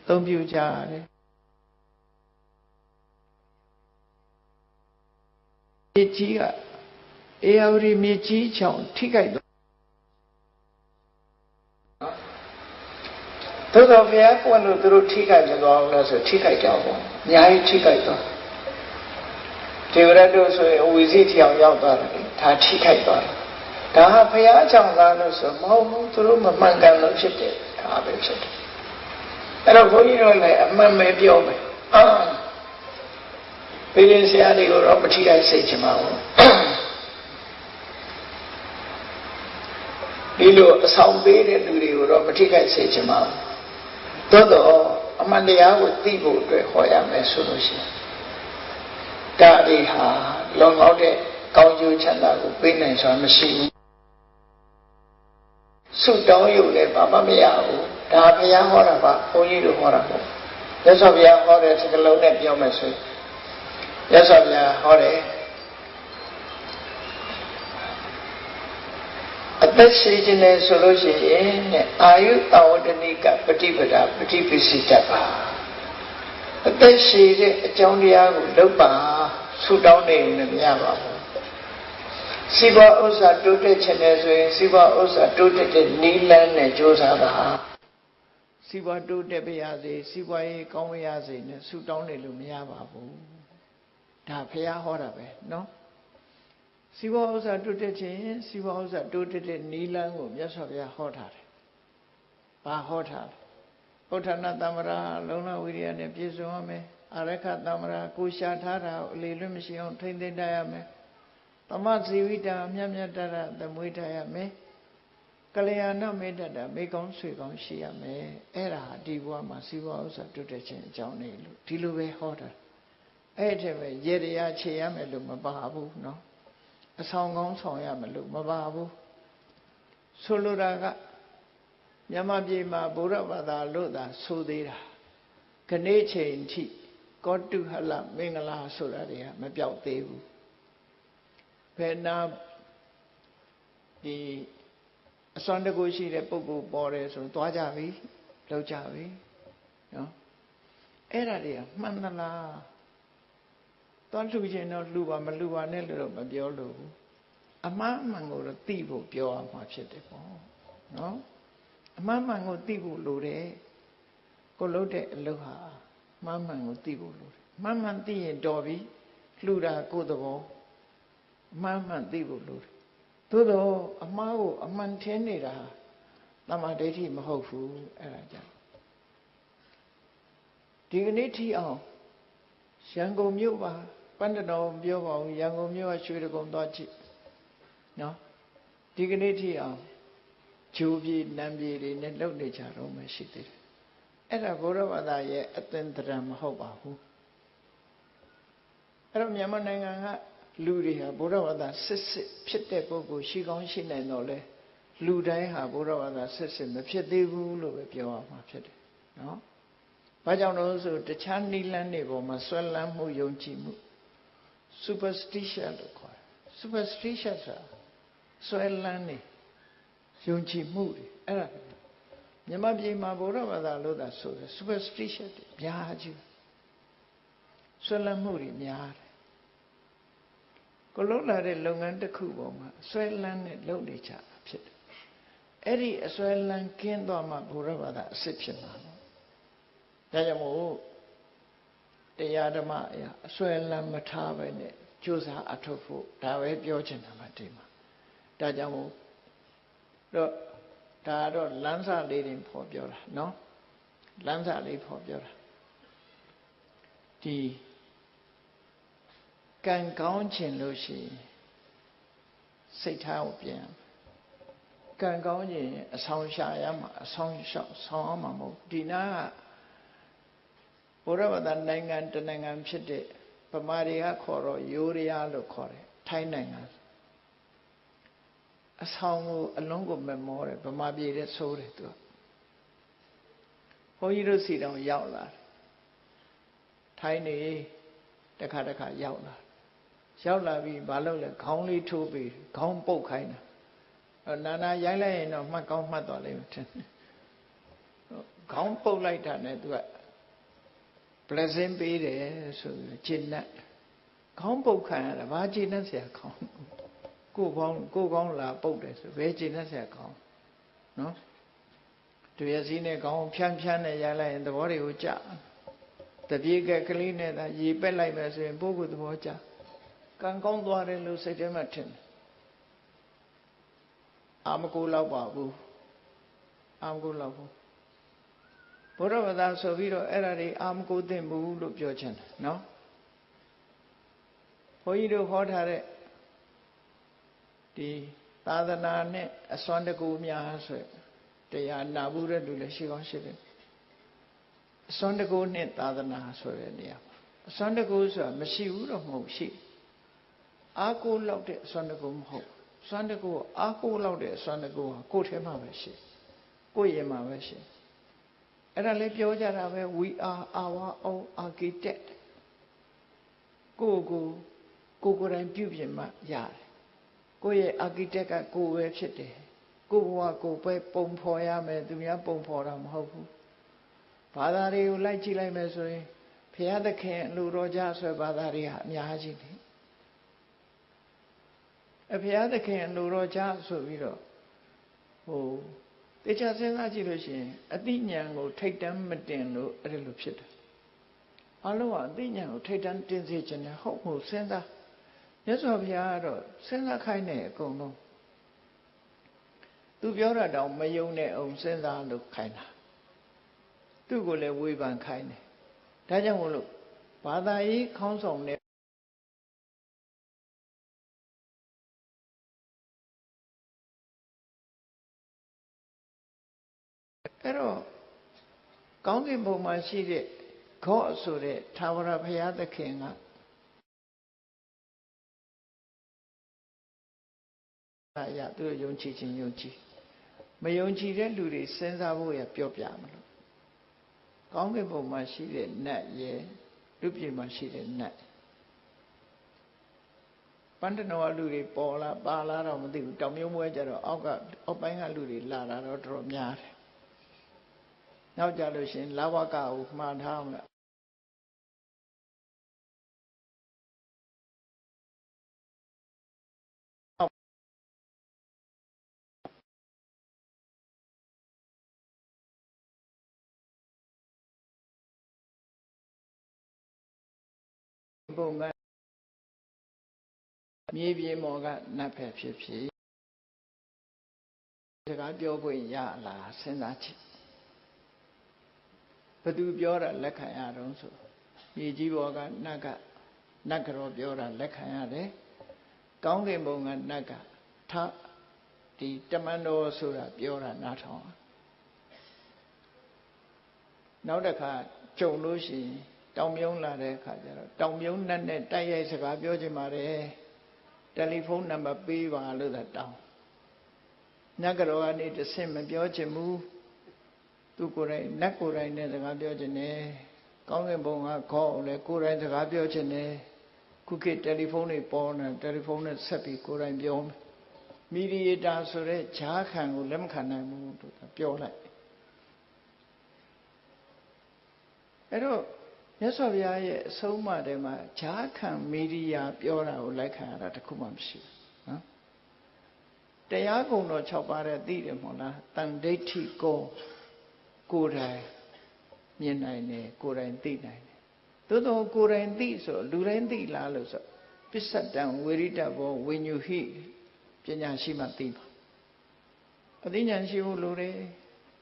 သုံးပြုကြရတယ်မြစ်ကြီးကအေယဝရီမြစ်ကြီးချောင်းထိခိုက်တော့သို့တော်ဘုရားပွင့်လို့သူတို့ထိခိုက်မသွားဘူးလားဆိုထိခိုက်ကြပါအများကြီးထိခိုက်သွားဒေဝရတ်တို့ဆိုရင်အဝီစီထီအောင်ရောက်သွားတယ်ဒါထိခိုက်သွားတယ်ဒါဟာဘုရားကြောင့်လားလို့ဆိုမဟုတ်ဘူးသူတို့မမှန်ကန်လို့ဖြစ်တယ်ဒါပဲဖြစ်တယ်အဲ့တော့ဘုန်းကြီးတို့လည်းအမှန်ပဲပြောမယ်ဘိရင်ဆရာတွေကိုတော့မထိခိုက်စေချင်ပါဘူးဒီလိုအဆောင်ပေးတဲ့လူတွေကိုတော့မထိခိုက်စေချင်ပါဘူးသို့တော့အမှန်တရားကိုသိဖို့အတွက်ဟောရမယ်ဆိုလို့ရှိရင်ဒါတွေဟာလုံလောက်တဲ့ကောင်းကျိုးချမ်းသာကိုပေးနိုင်စွာမရှိဘူးဆုတောင်းရုံနဲ့ဘာမှမရဘူးဒါဘုရားဟောတာပါဘုန်းကြီးတို့ဟောတာပေါ့မြတ်စွာဘုရားဟောတဲ့စကားလုံးနဲ့ပြောမယ်ဆိုမြတ်စွာဘုရားဟောတယ်အသက်ရှိခြင်းနဲ့ဆိုလို့ရှိရင်အာယုတဝတ္တနိကပฏิပဒါပฏิပစ္စည်းတတ်ပါအသက်ရှိတဲ့အကြောင်းတရားကိုလုပ်ပါဆုတောင်းနေရင်မရပါဘူးစီးပွားဥစ္စာတိုးတက်ခြင်းနဲ့ဆိုရင်စီးပွားဥစ္စာတိုးတက်တဲ့နိလန်းနဲ့ကြိုးစားပါစီးပွားတိုးတက်ပါရစေစီးပွားရေးကောင်းပါရစေနဲ့ဆုတောင်းနေလို့မရပါဘူးဒါဘုရားဟောတာပဲနော်စီးပွားဥစ္စာတိုးတက်ခြင်းစီးပွားဥစ္စာတိုးတက်တဲ့နိလန်းကိုမြတ်စွာဘုရားဟောထားတယ်ဘာဟောထားလဲဥဋ္ဌာဏတမ္မရာလုံလဝိရိယနဲ့ပြည့်စုံရမယ်အာရခတမ္မရာကိုရှာထားတာကိုအလေလွတ်မရှိအောင်ထိမ့်သိမ့်တတ်ရမယ်သမဇီဝိတာမြတ်မြတ်တရသမွေးထားရမယ်ကလျာဏမေတ္တာမိကောင်းဆွေကောင်းရှိရမယ်အဲ့ဒါဒီဘဝမှာစီးပွားဥစ္စာတိုးတက်ခြင်းအကြောင်းနေလို့ဒီလိုပဲဟောတာအဲ့ဒီပဲရေတရားခြေရမယ်လို့မပါဘူးနော်အဆောင်ကောင်းဆောင်ရမယ်လို့မပါဘူးဆိုလိုတာက မြန်မာပြည်မှာဗုဒ္ဓဘာသာလို့သာဆိုသေးတာခဏိချိန်ထိကောတုဟလမင်္ဂလာဆိုတာတွေကမပြောက်သေးဘူးဘယ်နာဒီအစွမ်းတကူရှိတဲ့ပုဂ္ဂိုလ်ပေါ်တယ်ဆိုသွားကြပြီလောက်ကြပြီနော်အဲ့ဒါတွေကမှန်သလားသွားလှူခြင်းတော့လှူပါမလှူပါနဲ့လို့မပြောလို့ဘူးအမှားအမှန်ကိုတော့သိဖို့ပြောရမှာဖြစ်တယ်ပေါ့နော်အမှားမှန်ကိုသိဖို့လိုတယ်ကိုလုပ်တဲ့အလုပ်ဟာအမှားမှန်ကိုသိဖို့လိုတယ်မှန်မှန်သိရင်တော်ပြီလှူတာကိုယ်သဘောအမှားမှန်သိဖို့လိုတယ်သို့တော့အမှားကိုအမှန်ထင်နေတာတမ္မာဒိဋ္ဌိမဟုတ်ဘူးအဲ့ဒါကြောင့်ဒီကနေ့ထိအောင်ရန်ကုန်မြို့ပါပန္နတော်ပြောပါဦးရန်ကုန်မြို့ကရွှေတကုံသွားကြည့်နော်ဒီကနေ့ထိအောင်ဂျိုးပြေနံပြေတွေနဲ့လှုပ်နေကြတော့မှရှိသေးတယ်အဲ့ဒါဘုရားဘာသာရဲ့အသင်္တရမဟုတ်ပါဘူးအဲ့တော့မြန်မာနိုင်ငံကလူတွေဟာဘုရားဘာသာစစ်ဖြစ်တဲ့ပုဂ္ဂိုလ်ရှိကောင်းရှိနိုင်တော့လဲလူတိုင်းဟာဘုရားဘာသာစစ်မဖြစ်သေးဘူးလို့ပဲပြောရမှာဖြစ်တယ်နော်ဘာကြောင့်လို့ဆိုတခြားနိလန်းတွေပေါ်မှာဆွဲလန်းမှုယုံကြည်မှု superstition လို့ခေါ်တယ် superstition ဆိုတာဆွဲလန်းနေယုံကြည်မှုတွေအဲ့ဒါမြန်မာပြည်မှာဘုရားဘာသာလို့သာဆိုတယ် superstition တွေများကြီးဆွဲလန်းမှုတွေများတယ်ကိုလုံးလာတဲ့လုပ်ငန်းတစ်ခုပေါ်မှာဆွဲလန်းနဲ့လုပ်နေကြတာဖြစ်တယ်အဲ့ဒီအဆွဲလန်းကင်းသွားမှဘုရားဘာသာအစစ်ဖြစ်မှာနော်ဒါကြောင့်မို့တရားဓမ္မအရာအဆွဲလန်းမထားပဲနဲ့ကြိုးစားအထောက်ဖို့ဒါပဲပြောချင်တာမှဒီမှာဒါကြောင့်မို့တော့ဒါတော့လမ်းစာလေးတွေဖော်ပြောတာနော်လမ်းစာလေးဖော်ပြောတာဒီကံကောင်းခြင်းလို့ရှိရင်စိတ်ထားကိုပြန်ကံကောင်းခြင်းအဆောင်ရှာရမှာအဆောင်ရှောက်ဆောင်အောင်မှာမဟုတ်ဒီနာကဘုရားဘာသာနိုင်ငံတနိုင်ငံဖြစ်တဲ့ဗမာတွေကခေါ်တော့ရိုးရရားလို့ခေါ်တယ်ထိုင်းနိုင်ငံအဆောင်ကိုအလုံးကိုမမောတယ်ဗမာပြည်တဲ့ဆိုးတယ်သူကဘုန်းကြီးတို့စီတောင်ရောက်လာတယ်ထိုင်းနေတခါရောက်လာပြီးမလုပ်လဲခေါင်းလေးထိုးပြီးခေါင်းပုတ်ခိုင်းတာနာနာရိုင်းလိုက်ရင်တော့မှတ်ကောင်းမှတ်သွားလိမ့်မယ်ထင်ခေါင်းပုတ်လိုက်တာနဲ့သူကblessing ပေးတယ်ဆိုပြီးကျင့်တတ်ခေါင်းပုတ်ခံရတာဘာကျင့်တတ်เสียခေါင်းကိုယ်ကောင်းလာပုတ်တယ်ဆိုဘယ်ကျင့်တတ်เสียခေါင်းနော်တပြည့်စည်းနဲ့ခေါင်းဖြန်းနဲ့ရိုက်လိုက်ရင်သဘောတွေကိုကြတပြေးကလေးနဲ့သာရေပက်လိုက်မယ်ဆိုရင်ပုဂ္ဂိုလ်သဘောကြကံကောင်းသွားတယ်လို့စိတ်ထဲမှာထင်တယ်အာမကိုလောက်ပါဘူးအာမကိုလောက်ဘူးဘုရားဘာသာဆိုပြီးတော့အဲ့ဒါတွေအာမကိုသင့်ဘူးလို့ပြောချင်တယ်နော်ဘုန်းကြီးတို့ဟောထားတဲ့ဒီသာသနာနဲ့အစွမ်းတကူများဆိုတရားနာဘူးတဲ့လူလည်းရှိကောင်းရှိတယ်အစွမ်းတကူနဲ့သာသနာဆိုတဲ့နေရာအစွမ်းတကူဆိုတာမရှိဘူးတော့မဟုတ်ရှိအာကိုလောက်တဲ့အစွမ်းတကူမဟုတ်စွမ်းတကူအာကိုလောက်တဲ့အစွမ်းတကူဟာကိုယ်ထဲမှာပဲရှိကိုယ်ရင်မှာပဲရှိအဲ့ဒါလေးပြောကြတာပဲ we are our own architect ကိုယ်တိုင်ပြုပြင်မှရတယ်ကိုယ့်ရဲ့ architect ကကိုယ်ပဲဖြစ်တယ်ကိုယ်ဘဝကိုယ်ပဲပုံဖော်ရမယ်သူများပုံဖော်တာမဟုတ်ဘူးဘာသာတွေကိုလိုက်ကြည့်လိုက်မယ်ဆိုရင်ဘုရားသခင်လူတော်ကြဆွဲဘာသာတွေဟာအများကြီးတယ်ဘုရားသခင်လူတော်ကြဆိုပြီးတော့တေချာစဉ်းစားကြည့်လို့ရှိရင်အသိဉာဏ်ကိုထိတ်တန်းမတင်လို့အဲ့လိုဖြစ်တယ်အလုံးကအသိဉာဏ်ကိုထိတ်တန်းတင်စေခြင်းနဲ့ဟုတ်မှုစဉ်းစားမြတ်စွာဘုရားကတော့စဉ်းစားခိုင်းတယ်အကုန်လုံးသူပြောတာတောင်မယုံနဲ့အောင်စဉ်းစားလို့ခိုင်းတာသူ့ကိုလည်းဝေဖန်ခိုင်းတယ်ဒါကြောင့်မို့လို့ဘာသာရေးခေါင်းဆောင်တဲ့အဲ့တော့ကောင်းကင်ဘုံမှာရှိတဲ့ခောဆိုတဲ့ထာဝရဘုရားသခင်ကသူတို့ယုံကြည်ခြင်းယုံကြည် မယုံကြည်တဲ့လူတွေစဉ်းစားဖို့ရပြောပြမလို့ကောင်းကင်ဘုံမှာရှိတဲ့နတ်ရဲ့လူပြည်မှာရှိတဲ့နတ်ပန္တနောလူတွေပေါ်လာပါလာတော့မသိဘူးတောင်မျိုးမွဲကြတော့အောက်ပိုင်းကလူတွေလာတာတော့တော်တော်များတယ်နောက်ကြလို့ရှင်လဝကကိုမှားထားအောင်ပုံကမြေပြင်မော်ကနတ်ဖက်ဖြစ်ဖြစ်စကားပြောခွင့်ရလားစဉ်းစားကြည့်ဘသူပြောတာလက်ခံရတော့ဆိုမြေကြီးဘောကနတ်ကတော့ပြောတာလက်ခံရတယ်ကောင်းကင်ဘုံကနတ်ကဒီတမန်တော်ဆိုတာပြောတာနားထောင်နောက်တစ်ခါကြုံလို့ရှိရင်တောင်မြုံလာတဲ့အခါကျတော့တောင်မြုံနတ်နဲ့တိုက်ရိုက်စကားပြောချင်ပါတယ်တယ်လီဖုန်းနံပါတ်ပေးပါလို့သာတောင်းနတ်ကတော့ကနေတဆင့်မပြောချင်ဘူးသူကိုယ်တိုင်နတ်ကိုယ်တိုင်နဲ့စကားပြောချင်တယ်ကောင်းကင်ဘုံကခေါ်လဲကိုယ်တိုင်စကားပြောချင်တယ်ခုခေတ်တယ်လီဖုန်းတွေပေါ်နေတယ်လီဖုန်းနဲ့ဆက်ပြီးကိုယ်တိုင်ပြောမယ်မီဒီယေတာဆိုတဲ့ဈာခံကိုလက်မခံနိုင်ဘူးသူပြောလိုက်အဲ့တော့မြတ်စွာဘုရားရဲ့အဆုံးအမထဲမှာဈာခံမီဒီယာပြောတာကိုလိုက်ခံရတာတခုမှမရှိဘူးနော်တရားကုံတော်6ပါးတဲ့သိတယ်မဟုတ်လားတန်ဒိဋ္ဌိကိုယ်တိုင်မြင်နိုင်တယ်ကိုယ်တိုင်သိနိုင်တယ်သို့တော့ကိုယ်တိုင်သိဆိုလူတိုင်းသိလားလို့ဆိုပစ္စတံဝေရိတဘောဝိညုဟိပညာရှိမှသိပါအသိဉာဏ်ရှိဖို့လိုတယ်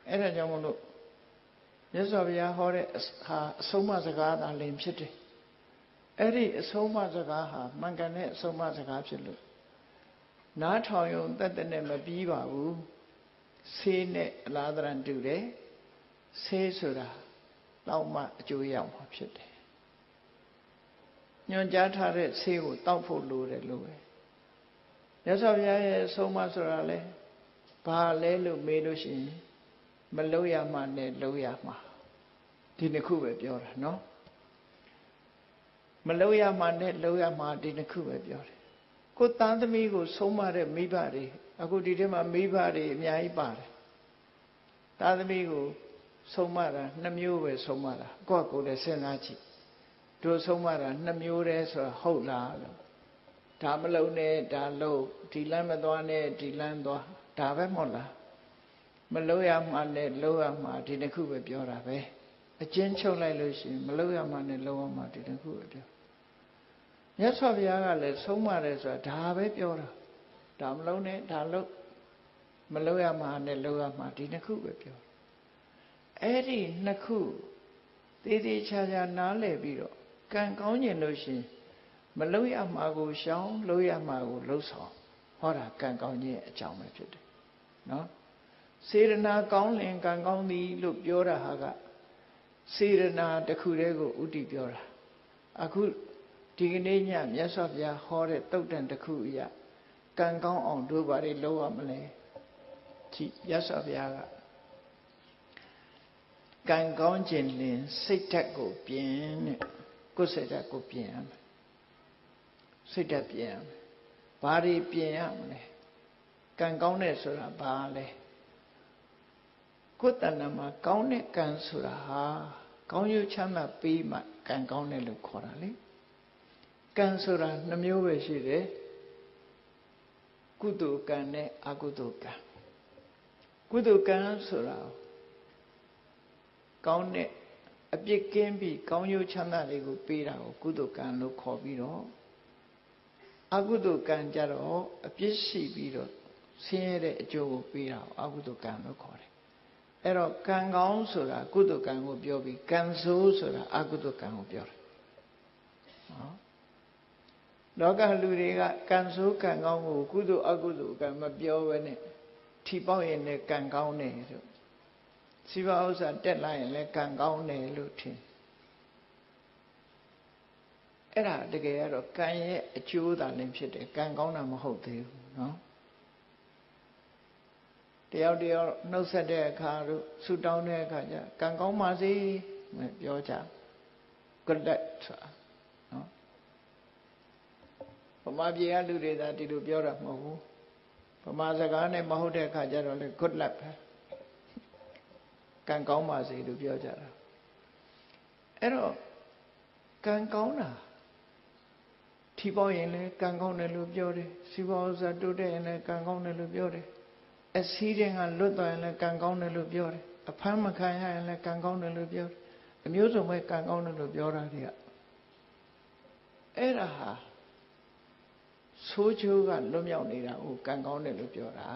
အဲ့ဒါကြောင့်မလို့မြတ်စွာဘုရားဟောတဲ့ဟာအဆုံးအမစကားသာလင်ဖြစ်တယ်အဲ့ဒီအဆုံးအမစကားဟာမှန်ကန်တဲ့အဆုံးအမစကားဖြစ်လို့နားထောင်ရုံတတ်တဲ့မပြီးပါဘူးဆေးနဲ့အလားတန်တူတယ်ဆေးဆိုတာတော့မှအကျိုးရမှာဖြစ်တယ်ညွှန်ကြားထားတဲ့ဆေးကိုတောက်ဖို့လိုတယ်လို့ပဲမြတ်စွာဘုရားရဲ့အဆုံးအမဆိုတာလဲဘာလဲလို့မေးလို့ရှိရင်မလုံးရမှနဲ့လုံးရမှာဒီနှစ်ခုပဲပြောတာနော်မလုံးရမှနဲ့လုံးရမှာဒီနှစ်ခုပဲပြောတယ်ကိုသားသမီးကိုဆုံးမတဲ့မိဘတွေအခုဒီထဲမှာမိဘတွေအများကြီးပါတယ်သားသမီးကိုဆုံးမတာ2မျိုးပဲဆုံးမတာကိုယ့်ကိုယ်လည်းစဉ်းစားကြည့်တို့ဆုံးမတာ2မျိုးတည်းဆိုတာဟုတ်လားလို့ဒါမလုံးနဲ့ဒါလုံးဒီလမ်းမသွားနဲ့ဒီလမ်းသွားဒါပဲမဟုတ်လားမလုံးရမှနဲ့လုံးရမှဒီတစ်ခုပဲပြောတာပဲအကျဉ်းချုပ်လိုက်လို့ရှိရင်မလုံးရမှနဲ့လုံးရမှဒီတစ်ခုပဲပြောမြတ်စွာဘုရားကလည်းဆုံးမတယ်ဆိုတာဒါပဲပြောတာဒါမလုံးနဲ့ဒါလုံးမလုံးရမှနဲ့လုံးရမှဒီနှစ်ခုပဲပြောအဲ့ဒီနှစ်ခုသေးသေးချာချာနားလည်ပြီးတော့ကံကောင်းကျင်လို့ရှိရင်မလုံးရမှကိုရှောင်လုံးရမှကိုလှုပ်ဆောင်ဟောတာကံကောင်းခြင်းအကြောင်းပဲဖြစ်တယ်နော်စေရနာကောင်းလင်ကံကောင်းသည်လို့ပြောတာဟာကစေရနာတစ်ခုတည်းကိုဥတည်ပြောတာအခုဒီကနေ့ညမြတ်စွာဘုရားဟောတဲ့တုတ်တန်တစ်ခုအရာကံကောင်းအောင်တို့ဘာတွေလုပ်ရမလဲကြည့်မြတ်စွာဘုရားကကံကောင်းခြင်းလင်စိတ်ဓာတ်ကိုပြင်တဲ့ကိုယ်စိတ်ဓာတ်ကိုပြင်ရမယ်စိတ်ဓာတ်ပြင်ရမယ်ဘာတွေပြင်ရမလဲကံကောင်းတဲ့ဆိုတာဘာလဲကိုယ်တဏ္ဍာမှာကောင်းတဲ့ကံဆိုတာဟာကောင်းကျိုးချမ်းသာပေးမှကံကောင်းတယ်လို့ခေါ်တာလေကံဆိုတာ2မျိုးပဲရှိတယ်ကုသိုလ်ကံနဲ့အကုသိုလ်ကံကုသိုလ်ကံဆိုတာကောင်းတဲ့အပြစ်ကင်းပြီးကောင်းကျိုးချမ်းသာတွေကိုပေးတာကိုကုသိုလ်ကံလို့ခေါ်ပြီးတော့အကုသိုလ်ကံကြတော့အပြစ်ရှိပြီးတော့ဆင်းရဲတဲ့အကျိုးကိုပေးတာကိုအကုသိုလ်ကံလို့ခေါ်တယ်အဲ့တော့ကံကောင်းဆိုတာကုသိုလ်ကံကိုပြောပြီးကံဆိုးဆိုတာအကုသိုလ်ကံကိုပြောတယ်နော်လောကလူတွေကကံဆိုးကံကောင်းကိုကုသိုလ်အကုသိုလ်ကံမပြောဘဲနဲ့ထီပေါက်ရင်လည်းကံကောင်းတယ်လို့စီးပွားဥစ္စာတက်လာရင်လည်းကံကောင်းတယ်လို့ထင်အဲ့ဒါတကယ်ကတော့ကံရဲ့အကျိုးသာလည်းဖြစ်တယ်ကံကောင်းတာမဟုတ်သေးဘူးနော် တယောက်တယောက်နှုတ်ဆက်တဲ့အခါတို့ဆူတောင်းတဲ့အခါကျကံကောင်းပါစေပြောကြ good luck ဆိုတာနော်ဗမာပြည်ကလူတွေသာဒီလိုပြောတာမဟုတ်ဘူးဗမာစကားနဲ့မဟုတ်တဲ့အခါကျတော့လေ good luck ပဲကံကောင်းပါစေလို့ပြောကြတာအဲ့တော့ကံကောင်းတာထီပေါရင်လည်းကံကောင်းတယ်လို့ပြောတယ်စီးပွားဥစ္စာတိုးတက်ရင်လည်းကံကောင်းတယ်လို့ပြောတယ်အစည်းတဲ့ကလွတ်သွားရင်လည်းကံကောင်းတယ်လို့ပြောတယ်အဖမ်းမခံရရင်လည်းကံကောင်းတယ်လို့ပြောတယ်အမျိုးစုံပဲကံကောင်းတယ်လို့ပြောတာတွေကအဲ့ဒါဟာဆိုးချိုးကလွတ်မြောက်နေတာကိုကံကောင်းတယ်လို့ပြောတာ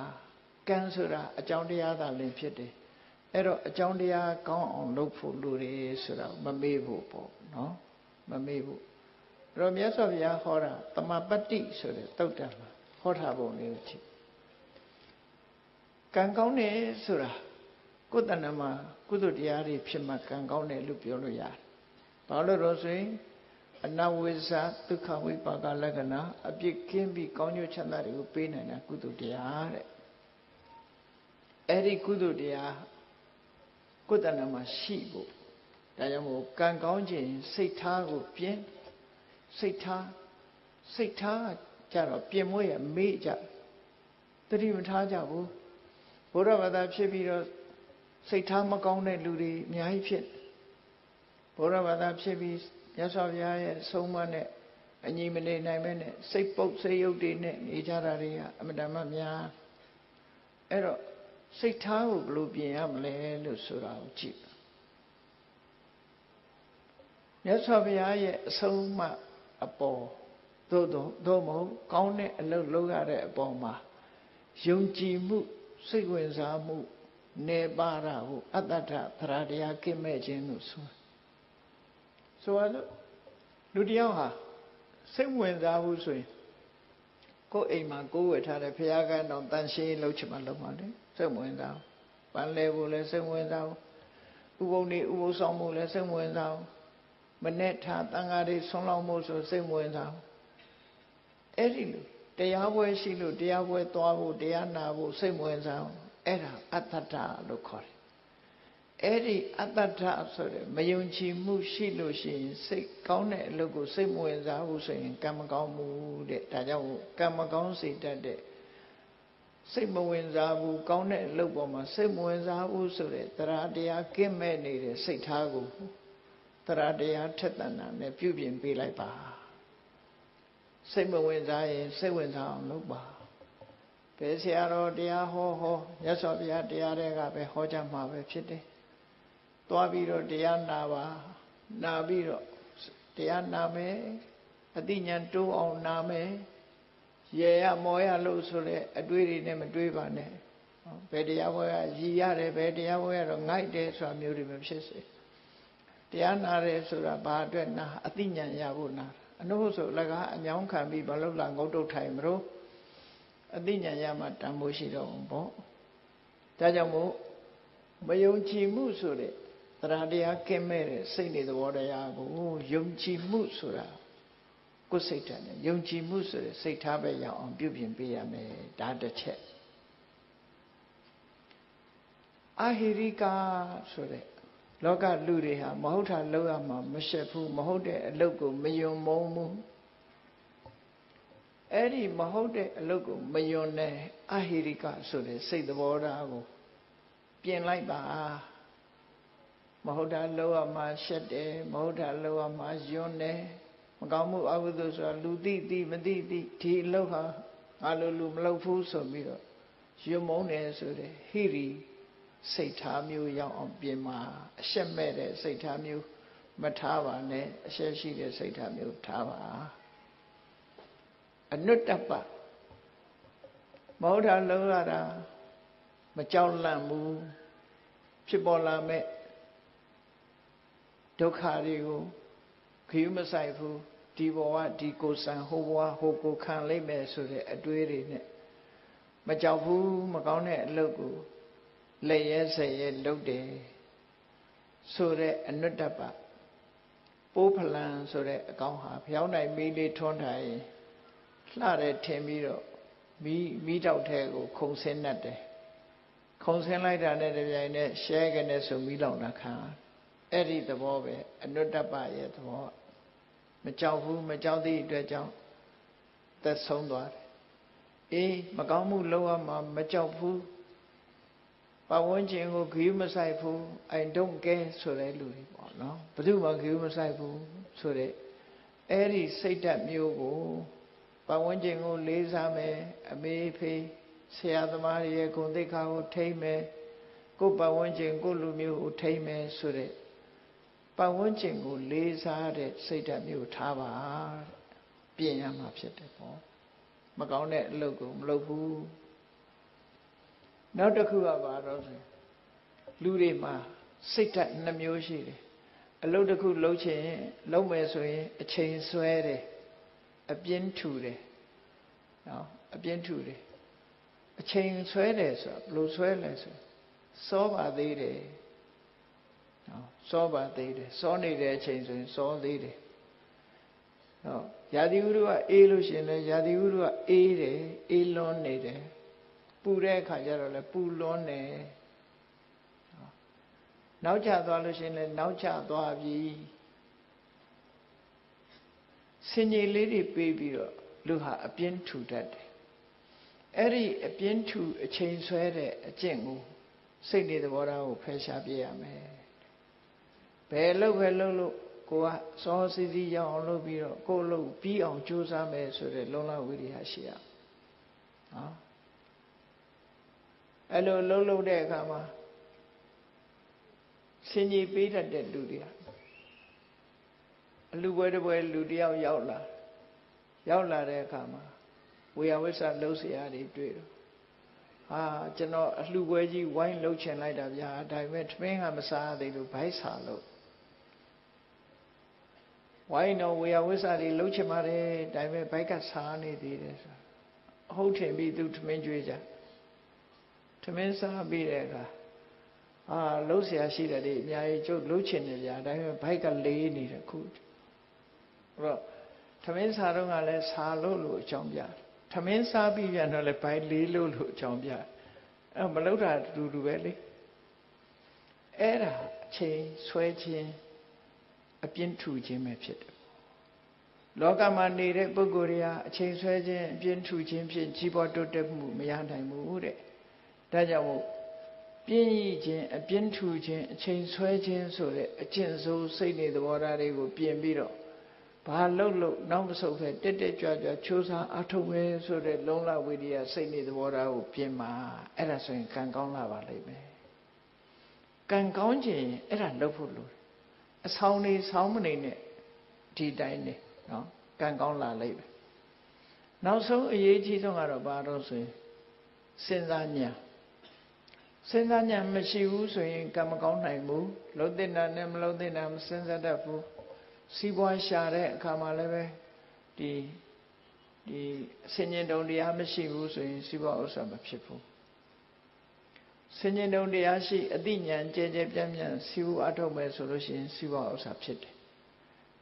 ကံဆိုတာအကြောင်းတရားသာလင်ဖြစ်တယ်အဲ့တော့အကြောင်းတရားကောင်းအောင်လုပ်ဖို့လိုတယ်ဆိုတာမမေ့ဖို့ပေါ့နော်မမေ့ဖို့အဲ့တော့မြတ်စွာဘုရားဟောတာတမပတ္တိဆိုတဲ့သုတ်တံမှာဟောထားပုံလေးကိုကြည့်ကံကောင်းတယ်ဆိုတာကိုယ်တဏ္ဍမှာကုသိုလ်တရားတွေဖြစ်မှကံကောင်းတယ်လို့ပြောလို့ရတယ်ဘာလို့လို့ဆိုရင်အနဝိဇ္ဇဒုက္ခဝိပါကလက္ခဏာအပြစ်ကင်းပြီးကောင်းကျိုးချမ်းသာတွေကိုပေးနိုင်တာကုသိုလ်တရားတဲ့အဲ့ဒီကုသိုလ်တရားကိုယ်တဏ္ဍမှာရှိဖို့ဒါကြောင့်မို့ကံကောင်းခြင်းစိတ်ထားကိုပြင်စိတ်ထားကြတော့ပြင်မွေးရမေ့ကြတတိမထားကြဘူးဘုရားဘာသာဖြစ်ပြီးတော့စိတ်ထားမကောင်းတဲ့လူတွေအများကြီးဖြစ်ဘုရားဘာသာဖြစ်ပြီးမြတ်စွာဘုရားရဲ့ဆုံးမနဲ့အညီမနေနိုင်ပဲနဲ့စိတ်ပုတ်စိတ်ယုတ်တွေနဲ့နေကြတာတွေကအမှန်တမ်းများအဲ့တော့စိတ်ထားကိုဘယ်လိုပြင်ရမလဲလို့ဆိုတာကိုကြည့်မြတ်စွာဘုရားရဲ့အဆုံးအမအပေါ်သို့မဟုတ်ကောင်းတဲ့အလုပ်လုပ်ရတဲ့အပေါ်မှာယုံကြည်မှုစိတ်ဝင်စားမှုနေပါတာကိုအတ္တထသရတရားကိမဲ့ခြင်းလို့ဆိုရလို့လူတယောက်ဟာစိတ်ဝင်စားဘူးဆိုရင်ကိုယ်အိမ်မှာကိုယ်ဝယ်ထားတဲ့ဘုရားကံတော်တန်ရှင်းလုပ်ချင်မှလုပ်ပါလေစိတ်ဝင်စားပန်းလဲဖို့လည်းစိတ်ဝင်စားဥပုံနေဥပုသ်ဆောင်ဖို့လည်းစိတ်ဝင်စားမနဲ့ထားတန်ဃာတွေဆွမ်းလောင်းဖို့ဆိုစိတ်ဝင်စားအဲ့ဒီလိုတရားပွဲရှိလို့တရားပွဲသွားဖို့တရားနာဖို့စိတ်ဝင်စားအဲ့ဒါအတ္တထလို့ခေါ်တယ်အဲ့ဒီအတ္တထဆိုတဲ့မယုံကြည်မှုရှိလို့ရှိရင်စိတ်ကောင်းတဲ့အလုပ်ကိုစိတ်မဝင်စားဘူးဆိုရင်ကံမကောင်းဘူးတဲ့ဒါကြောင့်ကံမကောင်းစေတတ်တဲ့စိတ်မဝင်စားဘူးကောင်းတဲ့အလုပ်ပေါ်မှာစိတ်မဝင်စားဘူးဆိုတဲ့တရားတရားကင်းမဲ့နေတဲ့စိတ်ထားကိုတရားတရားထက်သန်တာနဲ့ပြုပြင်ပေးလိုက်ပါစိတ်မဝင်စားရင်စိတ်ဝင်စားအောင်လုပ်ပါဘယ်ဆရာတော်တရားဟောမြတ်စွာဘုရားတရားတွေကပဲဟောကြမှာပဲဖြစ်တယ်သွားပြီးတော့တရားနာပါနာပြီးတော့တရားနာမယ်အသိဉာဏ်တိုးအောင်နာမယ်ရေရမောရလို့ဆိုတဲ့အတွေးတွေနဲ့မတွေးပါနဲ့ဘယ်တရားပွဲကရည်ရတယ်ဘယ်တရားပွဲကတော့ငိုက်တယ်ဆိုတာမျိုးတွေမဖြစ်စေတရားနာတယ်ဆိုတာဘာအတွက်နာအသိဉာဏ်ရဖို့နာအနှုတ်ဆိုလကားအမြောင်းခံပြီးမလုပ်လာငုတ်တုတ်ထိုင်မလို့အသိဉာဏ်ရမှတန်ဖိုးရှိတော့ဘောဒါကြောင့်မို့မယုံကြည်မှုဆိုတဲ့တရားတရားကင်းမဲ့တဲ့စိတ်နေသဘောတရားကိုယုံကြည်မှုဆိုတာကိုယ်စိတ်ဓာတ်နဲ့ယုံကြည်မှုဆိုတဲ့စိတ်ထားပဲရအောင်ပြုပြင်ပေးရမယ်ဒါတစ်ချက်အာဟိရိကဆိုတဲ့လောကလူတွေဟာမဟုတ်တာလုပ်ရမှာမရှက်ဘူးမဟုတ်တဲ့အလုပ်ကိုမယွံမုန်းဘူးအဲ့ဒီမဟုတ်တဲ့အလုပ်ကိုမယွံတဲ့အာဟိရိကဆိုတဲ့စိတ်သဘောထားကိုပြင်လိုက်ပါမဟုတ်တာလုပ်ရမှာရှက်တယ်မဟုတ်တာလုပ်ရမှာယွန်းတယ်မကောင်းမှုအကုသိုလ်ဆိုတာလူသိမသိဒီအလုပ်ဟာငါလိုလူမလုပ်ဘူးဆိုပြီးတော့ယွန်းမုန်းတယ်ဆိုတဲ့ဟိရိစိတ်ထားမျိုးရောက်အောင်ပြင်မှာအရှက်မဲ့တဲ့စိတ်ထားမျိုးမထားပါနဲ့အရှက်ရှိတဲ့စိတ်ထားမျိုးထားပါအနုတ္တပမဟုတ်တာလုံးရတာမကြောက်လန့်ဘူးဖြစ်ပေါ်လာမဲ့ဒုက္ခတွေကိုခရီးမဆိုင်ဘူးဒီဘဝဒီကိုယ်ဆံဟိုဘဝဟိုကိုခံလိုက်မယ်ဆိုတဲ့အတွေးတွေနဲ့မကြောက်ဘူးမကောင်းတဲ့အလုပ်ကိုလက်ရဲဆက်ရဲလုပ်တယ်ဆိုတဲ့အနုတ္တပပိုးဖလံဆိုတဲ့အကောင်ဟာဖျောင်းနိုင်မီးလေးထွန်းထိုင်လှတယ်ထင်ပြီးတော့မီးတောက်ထဲကိုခုန်ဆင်းတတ်တယ် ခုံဆင်းလိုက်တာနဲ့တပြိုင်နက်ရှဲကနေဆိုမိလောင်တာခံအဲ့ဒီသဘောပဲအနုတ္တပရဲ့သဘောမကြောက်ဘူးမကြောက်သည့်အတွက်ကြောင့်သက်ဆုံးသွားတယ်အေးမကောင်းမှုလုပ်ရမှာမကြောက်ဘူးပတ်ဝန်းကျင်ကိုဂရုမစိုက်ဘူး I don't care ဆိုတဲ့လူတွေပေါ့နော်ဘယ်သူမှဂရုမစိုက်ဘူးဆိုတဲ့အဲ့ဒီစိတ်ဓာတ်မျိုးကိုပတ်ဝန်းကျင်ကိုလေးစားမယ်အမေဖေးဆရာသမားတွေရဲ့ဂုဏ်သိက္ခာကိုထိမ့်မယ်ကိုယ်ပတ်ဝန်းကျင်ကိုလူမျိုးကိုထိမ့်မယ်ဆိုတဲ့ပတ်ဝန်းကျင်ကိုလေးစားတဲ့စိတ်ဓာတ်မျိုးထားပါပြင်ရမှာဖြစ်တယ်ပေါ့မကောင်းတဲ့အလုပ်ကိုမလုပ်ဘူးနောက်တစ်ခုကဘာတော့ဆိုလူတွေမှာစိတ်ဓာတ်နှမျိုးရှိတယ်အလုပ်တစ်ခုလုပ်ချင်လုပ်မယ်ဆိုရင်အချိန်ဆွဲတယ်အပြင်းထူတယ်နော်အပြင်းထူတယ်အချိန်ဆွဲတယ်ဆိုတာဘယ်လိုဆွဲလဲဆိုစောပါသေးတယ်နော်စောပါသေးတယ်စောနေတဲ့အချိန်ဆိုရင်စောသေးတယ်နော်ရာသီဥတုကအေးလို့ရှိရင်လည်းရာသီဥတုကအေးတယ်အေးလွန်းနေတယ်ပူတဲ့အခါကျတော့လည်းပူလွန်းတယ်နောက်ကျသွားလို့ရှိရင်လည်းနောက်ကျသွားပြီစင်ကြီးလေးတွေပေးပြီးတော့လူဟာအပြင်းထူတတ်တယ်အဲ့ဒီအပြင်းထူအချိန်ဆွဲတဲ့အကျင့်ကိုစိတ်နေသဘောထားကိုဖယ်ရှားပြရမယ်ဘယ်လို့ပဲလုပ်လို့ကိုကစောစီစီရောက်အောင်လုပ်ပြီးတော့ကိုယ်လုပ်ပြီးအောင်ကြိုးစားမယ်ဆိုတဲ့လုံလဝိရိယရှိရနော်အဲ့လိုလုပ်တဲ့အခါမှာစင်ကြီးပေးတတ်တဲ့လူတွေအလူပွဲတစ်ပွဲလူတယောက်ရောက်လာတဲ့အခါမှာဝေယဝိဆလှုပ်เสียရတွေတွေ့တော့ဟာကျွန်တော်အလှပွဲကြီးဝိုင်းလှုပ်ချင်လိုက်တာဗျာဒါပေမဲ့ထမင်းကမစားသေးလို့ဘိုက်စာလို့ဝိုင်းတော့ဝေယဝိဆတွေလှုပ်ချင်ပါတယ်ဒါပေမဲ့ဘိုက်ကစားနေသေးတယ်ဆိုအဟုတ်ထင်ပြီးသူထမင်းကျွေးကြထမင်းစားပြီးတဲ့အခါလှုပ်เสียရှိတယ်ဒီအများကြီးကျုပ်လှုပ်ချင်တယ်ဗျာဒါပေမဲ့ဘိုက်ကလေးနေတယ်ခုအဲ့တော့ထမင်းစားတော့ကလည်းစားလို့အကြောင်းပြထမင်းစားပြီးပြန်တော့လည်းဘိုက်လေးလို့အကြောင်းပြအဲ့မလှုပ်တာတူတူပဲလေအဲ့ဒါအချိန်ဆွဲခြင်းအပြင်းထူခြင်းပဲဖြစ်တယ်လောကမှာနေတဲ့ပုဂ္ဂိုလ်တွေဟာအချိန်ဆွဲခြင်းအပြင်းထူခြင်းဖြင့်ကြီးပွားတိုးတက်မှုမရနိုင်ဘူးတဲ့ဒါကြောင့်မို့ပြင်းရခြင်းအပြင်းထူခြင်းအချိန်ဆွဲခြင်းဆိုတဲ့အကျင့်ဆိုးစိတ်နေသဘောထားတွေကိုပြင်ပြီးတော့ဘာလို့နောက်မဆုတ်ပဲတက်တက်ကြွကြွချိုးစားအထုတ်ပဲဆိုတဲ့လုံလဝိရိယစိတ်နေသဘောထားကိုပြင်မှာအဲ့ဒါဆိုရင်ကံကောင်းလာပါလိမ့်မယ်ကံကောင်းခြင်းအဲ့ဒါလုပ်ဖို့လိုအဆောင်နေဆောင်းမနေနဲ့ဒီတိုင်းနေနော်ကံကောင်းလာလိမ့်မယ်နောက်ဆုံးအရေးကြီးဆုံးကတော့ဘာလို့ဆိုရင်စဉ်းစားဉာဏ်စဉ်းစားဉာဏ်မရှိဘူးဆိုရင်ကံမကောင်းနိုင်ဘူးလုံးတဲ့နာနဲ့မလုံးတဲ့နာမစဉ်းစားတတ်ဘူးစီးပွားရှာတဲ့အခါမှာလည်းပဲဒီဆင်ញင်တုံတရားမရှိဘူးဆိုရင်စီးပွားဥစ္စာမဖြစ်ဘူးဆင်ញင်တုံတရားရှိအသိဉာဏ်ကြဲကြဲပြန့်ပြန့်စီးပွားအထုတ်မယ်ဆိုလို့ရှိရင်စီးပွားဥစ္စာဖြစ်တယ်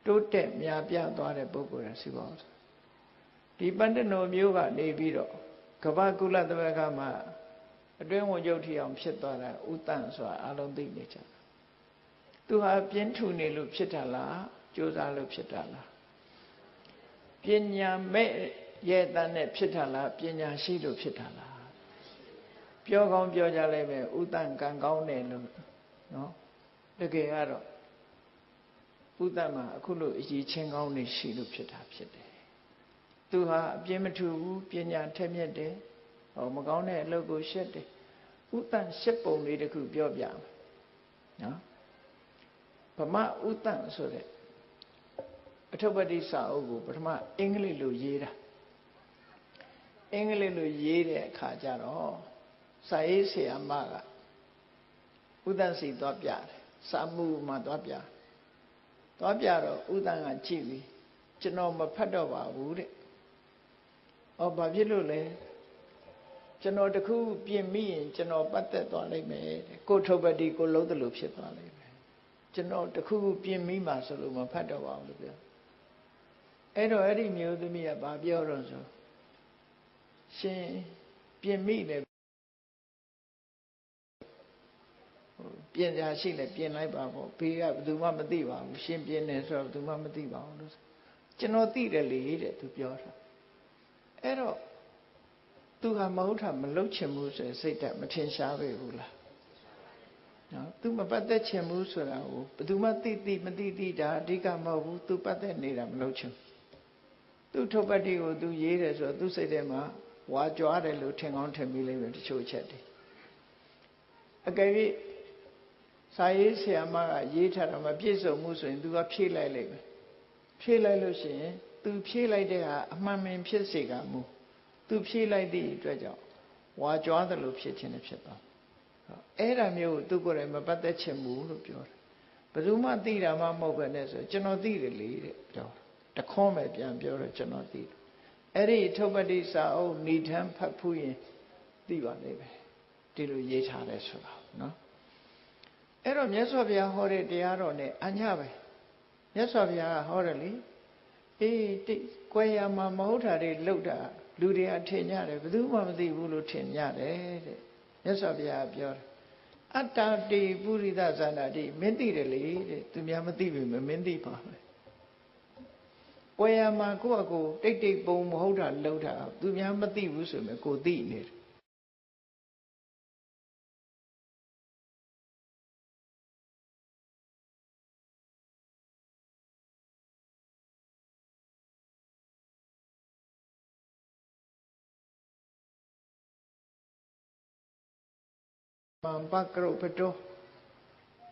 တိုးတက်များပြားသွားတဲ့ပုဂ္ဂိုလ်ရစီးပွားဥစ္စာဒီပန္တနောမျိုးကနေပြီးတော့ကမ္ဘာကုလသမဂ္ဂမှာအတွင်းဝန်ချုပ်ထီအောင်ဖြစ်သွားတာဥတ္တန်ဆိုတာအလုံးသိနေကြတာသူဟာပြင်းထူနေလို့ဖြစ်တာလားကြိုးစားလို့ဖြစ်တာလားပညာမဲ့ရဲ့တန်းနဲ့ဖြစ်တာလားပညာရှိလို့ဖြစ်တာလားပြောကောင်းပြောကြလိုက်မယ်ဥတ္တန်ကံကောင်းတယ်လို့နော်တကယ်ကတော့ဥတ္တန်မှာအခုလိုအကြီးချင်းကောင်းနေရှိလို့ဖြစ်တာဖြစ်တယ်သူဟာအပြင်းမထူဘူးပညာထက်မြက်တယ်မကောင်းတဲ့အလုပ်ကိုရှက်တယ်ဥတ္တန်ရှက်ပုံလေးတစ်ခုပြောပြမယ်နော်ဗမာဥတ္တန်ဆိုတဲ့အထုပ္ပတ္တိစာအုပ်ကိုပထမအင်္ဂလိပ်လိုရေးတာအင်္ဂလိပ်လိုရေးတဲ့အခါကျတော့စာရေးဆရာမကဥတ္တန်စီသွားပြတယ်စာမှုမှာသွားပြတော့ဥတ္တန်ကကြည့်ပြီးကျွန်တော်မဖတ်တော့ပါဘူးတဲ့ဘာဖြစ်လို့လဲကျွန်တော်တခုပြင်မိရင်ကျွန်တော်ပတ်သက်သွားလိမ့်မယ်တဲ့ကိုထုပ္ပတ္တိကိုလုံးတယ်လို့ဖြစ်သွားလိမ့်မယ်ကျွန်တော်တခုပြင်မိမှဆိုလို့မဖတ်တော့ပါဘူးလို့ပြောအဲ့တော့အဲ့ဒီမျိုးသမီးကဘာပြောတော့ဆိုရှင်ပြင်မိတယ် ပြင်ကြရှိလဲပြင်လိုက်ပါပေါ့ဘေးကဘယ်သူမှမသိပါဘူးရှင်ပြင်နေဆိုတော့ဘယ်သူမှမသိပါဘူးလို့ကျွန်တော်သိတယ်လေတဲ့သူပြောတာအဲ့တော့သူကမဟုတ်တာမလုပ်ချင်ဘူးဆိုရင်စိတ်ဓာတ်မထင်ရှားပဲဘူးလားနော်သူမပတ်သက်ချင်ဘူးဆိုတာကိုဘယ်သူမှသိမသိတာအဓိကမဟုတ်ဘူးသူပတ်သက်နေတာမလုပ်ချင်သူထုတ်ပတ်တိကိုသူရေးတယ်ဆိုတော့သူစိတ်ထဲမှာဝါကြွားတယ်လို့ထင်ကောင်းထင်မိလိမ့်မယ်တချို့ချက်တွေအကယ်၍စာရေးဆရာမကရေးထားတာမပြည့်စုံမှုဆိုရင်သူကဖြည့်လိုက်လိမ့်မယ်ဖြည့်လိုက်လို့ရှိရင်သူဖြည့်လိုက်တဲ့ဟာအမှန်မှန်ဖြစ်စေကမူသူဖြည့်လိုက်သည့်အတွက်ကြောင့်ဝါကြွားတယ်လို့ဖြစ်ခြင်းနဲ့ဖြစ်သွားအဲ့ဒါမျိုးကိုသူကိုယ်တိုင်မပတ်သက်ချင်ဘူးလို့ပြောတယ်ဘယ်သူမှသိတာမှမဟုတ်ပဲနဲ့ဆိုကျွန်တော်သိတယ်လေတဲ့ပြောတခွန်းပဲပြန်ပြောတော့ကျွန်တော်သိတယ်အဲ့ဒီထုတ်ပတိစာအုပ်ဏိဌံဖတ်ဖူးရင်သိပါလိမ့်မယ်ဒီလိုရေးထားတယ်ဆိုတာနော်အဲ့တော့မြတ်စွာဘုရားဟောတဲ့တရားတော်နဲ့အညပဲမြတ်စွာဘုရားကဟောတယ်လေအေးကွယ်ရမှာမဟုတ်တာတွေလှုပ်တာလူတွေကထင်ကြတယ်ဘယ်သူမှမသိဘူးလို့ထင်ကြတယ်တဲ့မြတ်စွာဘုရားပြောတယ်အတ္တတိပုရိသဇာနာတိမင်းသိတယ်လေတဲ့သူများမသိပြီမင်းသိပါမယ်ကွယ်ရမှာကိုယ့်အကိုတိတ်ပုံမဟုတ်တာလှုပ်တာသူများမသိဘူးဆိုရင်ကိုသိနေတယ်မံပကရုပတော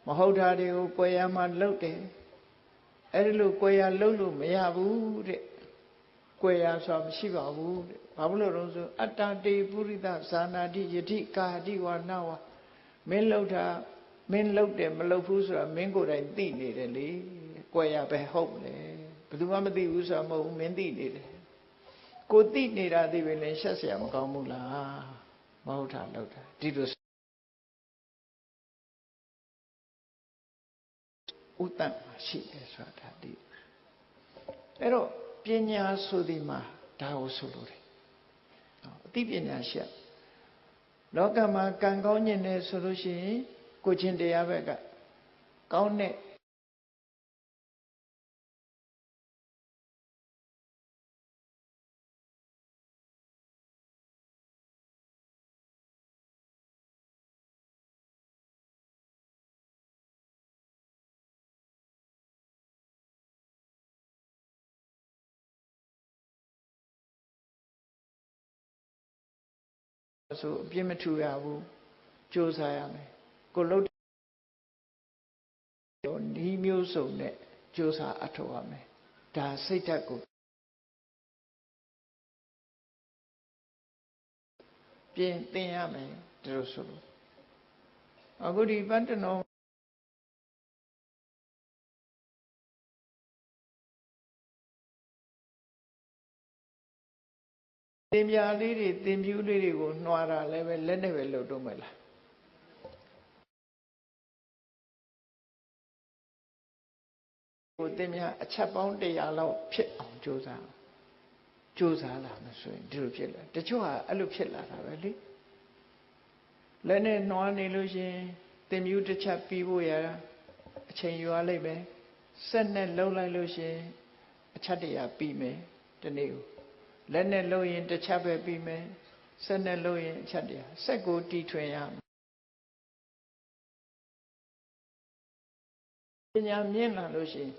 မဟုတ်တာတွေကိုကွယ်ရမှာလှုပ်တယ်အဲ့ဒီလိုကွယ်ရလှုပ်လို့မရဘူးတဲ့ကွယ်ရဆိုတာမရှိပါဘူးတဲ့ဘာလို့လဲဆိုအတ္တတေပုရိသဇာနာတိယတိကာတိဝနဝမင်းလှုပ်တာမင်းလှုပ်တယ်မလှုပ်ဘူးဆိုတာမင်းကိုယ်တိုင်သိနေတယ်လေကွယ်ရပဲဟုတ်လေဘယ်သူမှမသိဘူးဆိုတာမဟုတ်ဘူးမင်းသိနေတယ်ကိုသိနေတာသိပဲလေရှက်เสียမကောင်းဘူးလားမဟုတ်တာလှုပ်တာဒီလိုဥတ္တရှိတယ်ဆိုတာဒီအဲ့တော့ပညာဆိုဒီမှာဒါကိုဆိုလို့တယ်အသိပညာရှိလောကမှာကံကောင်းခြင်းနဲ့ဆိုလို့ရှိရင်ကိုချင်းတရားဘက်ကကောင်းတဲ့ဆိုအပြစ်မထူရဘူးကြိုးစားရမယ်ကိုလှုပ်ဒီမျိုးစုံနဲ့ကြိုးစားအထောက်ရမယ်ဒါစိတ်ဓာတ်ကိုပြင်သင်ရမယ်ဒီလိုဆိုလို့အခုဒီပတ္တနောသင်ပြလေးတွေသင်ပြူးလေးတွေကိုနှွာတာလည်းပဲလက်နဲ့ပဲလှုပ်တော့မယ်လားကိုသင်များအချက်ပေါင်း100လောက်ဖြစ်အောင်ကြိုးစားလာမှဆိုရင်ဒီလိုဖြစ်လာတချို့ဟာအဲ့လိုဖြစ်လာတာပဲလေလက်နဲ့နှွားနေလို့ရှင်သင်ပြူးတစ်ချက်ပြီးဖို့ရအချိန်ယူရလိမ့်မယ်စက်နဲ့လှုပ်လိုက်လို့ရှင်အချက်100ပြီးမယ်ဒီနေ့ကိုလက်နဲ့လှုပ်ရင်တစ်ချက်ပဲပြီးမယ်စက်နဲ့လှုပ်ရင်အချက်100စက်ကိုတီထွင်ရပညာမြင့်လာလို့ရှိရင်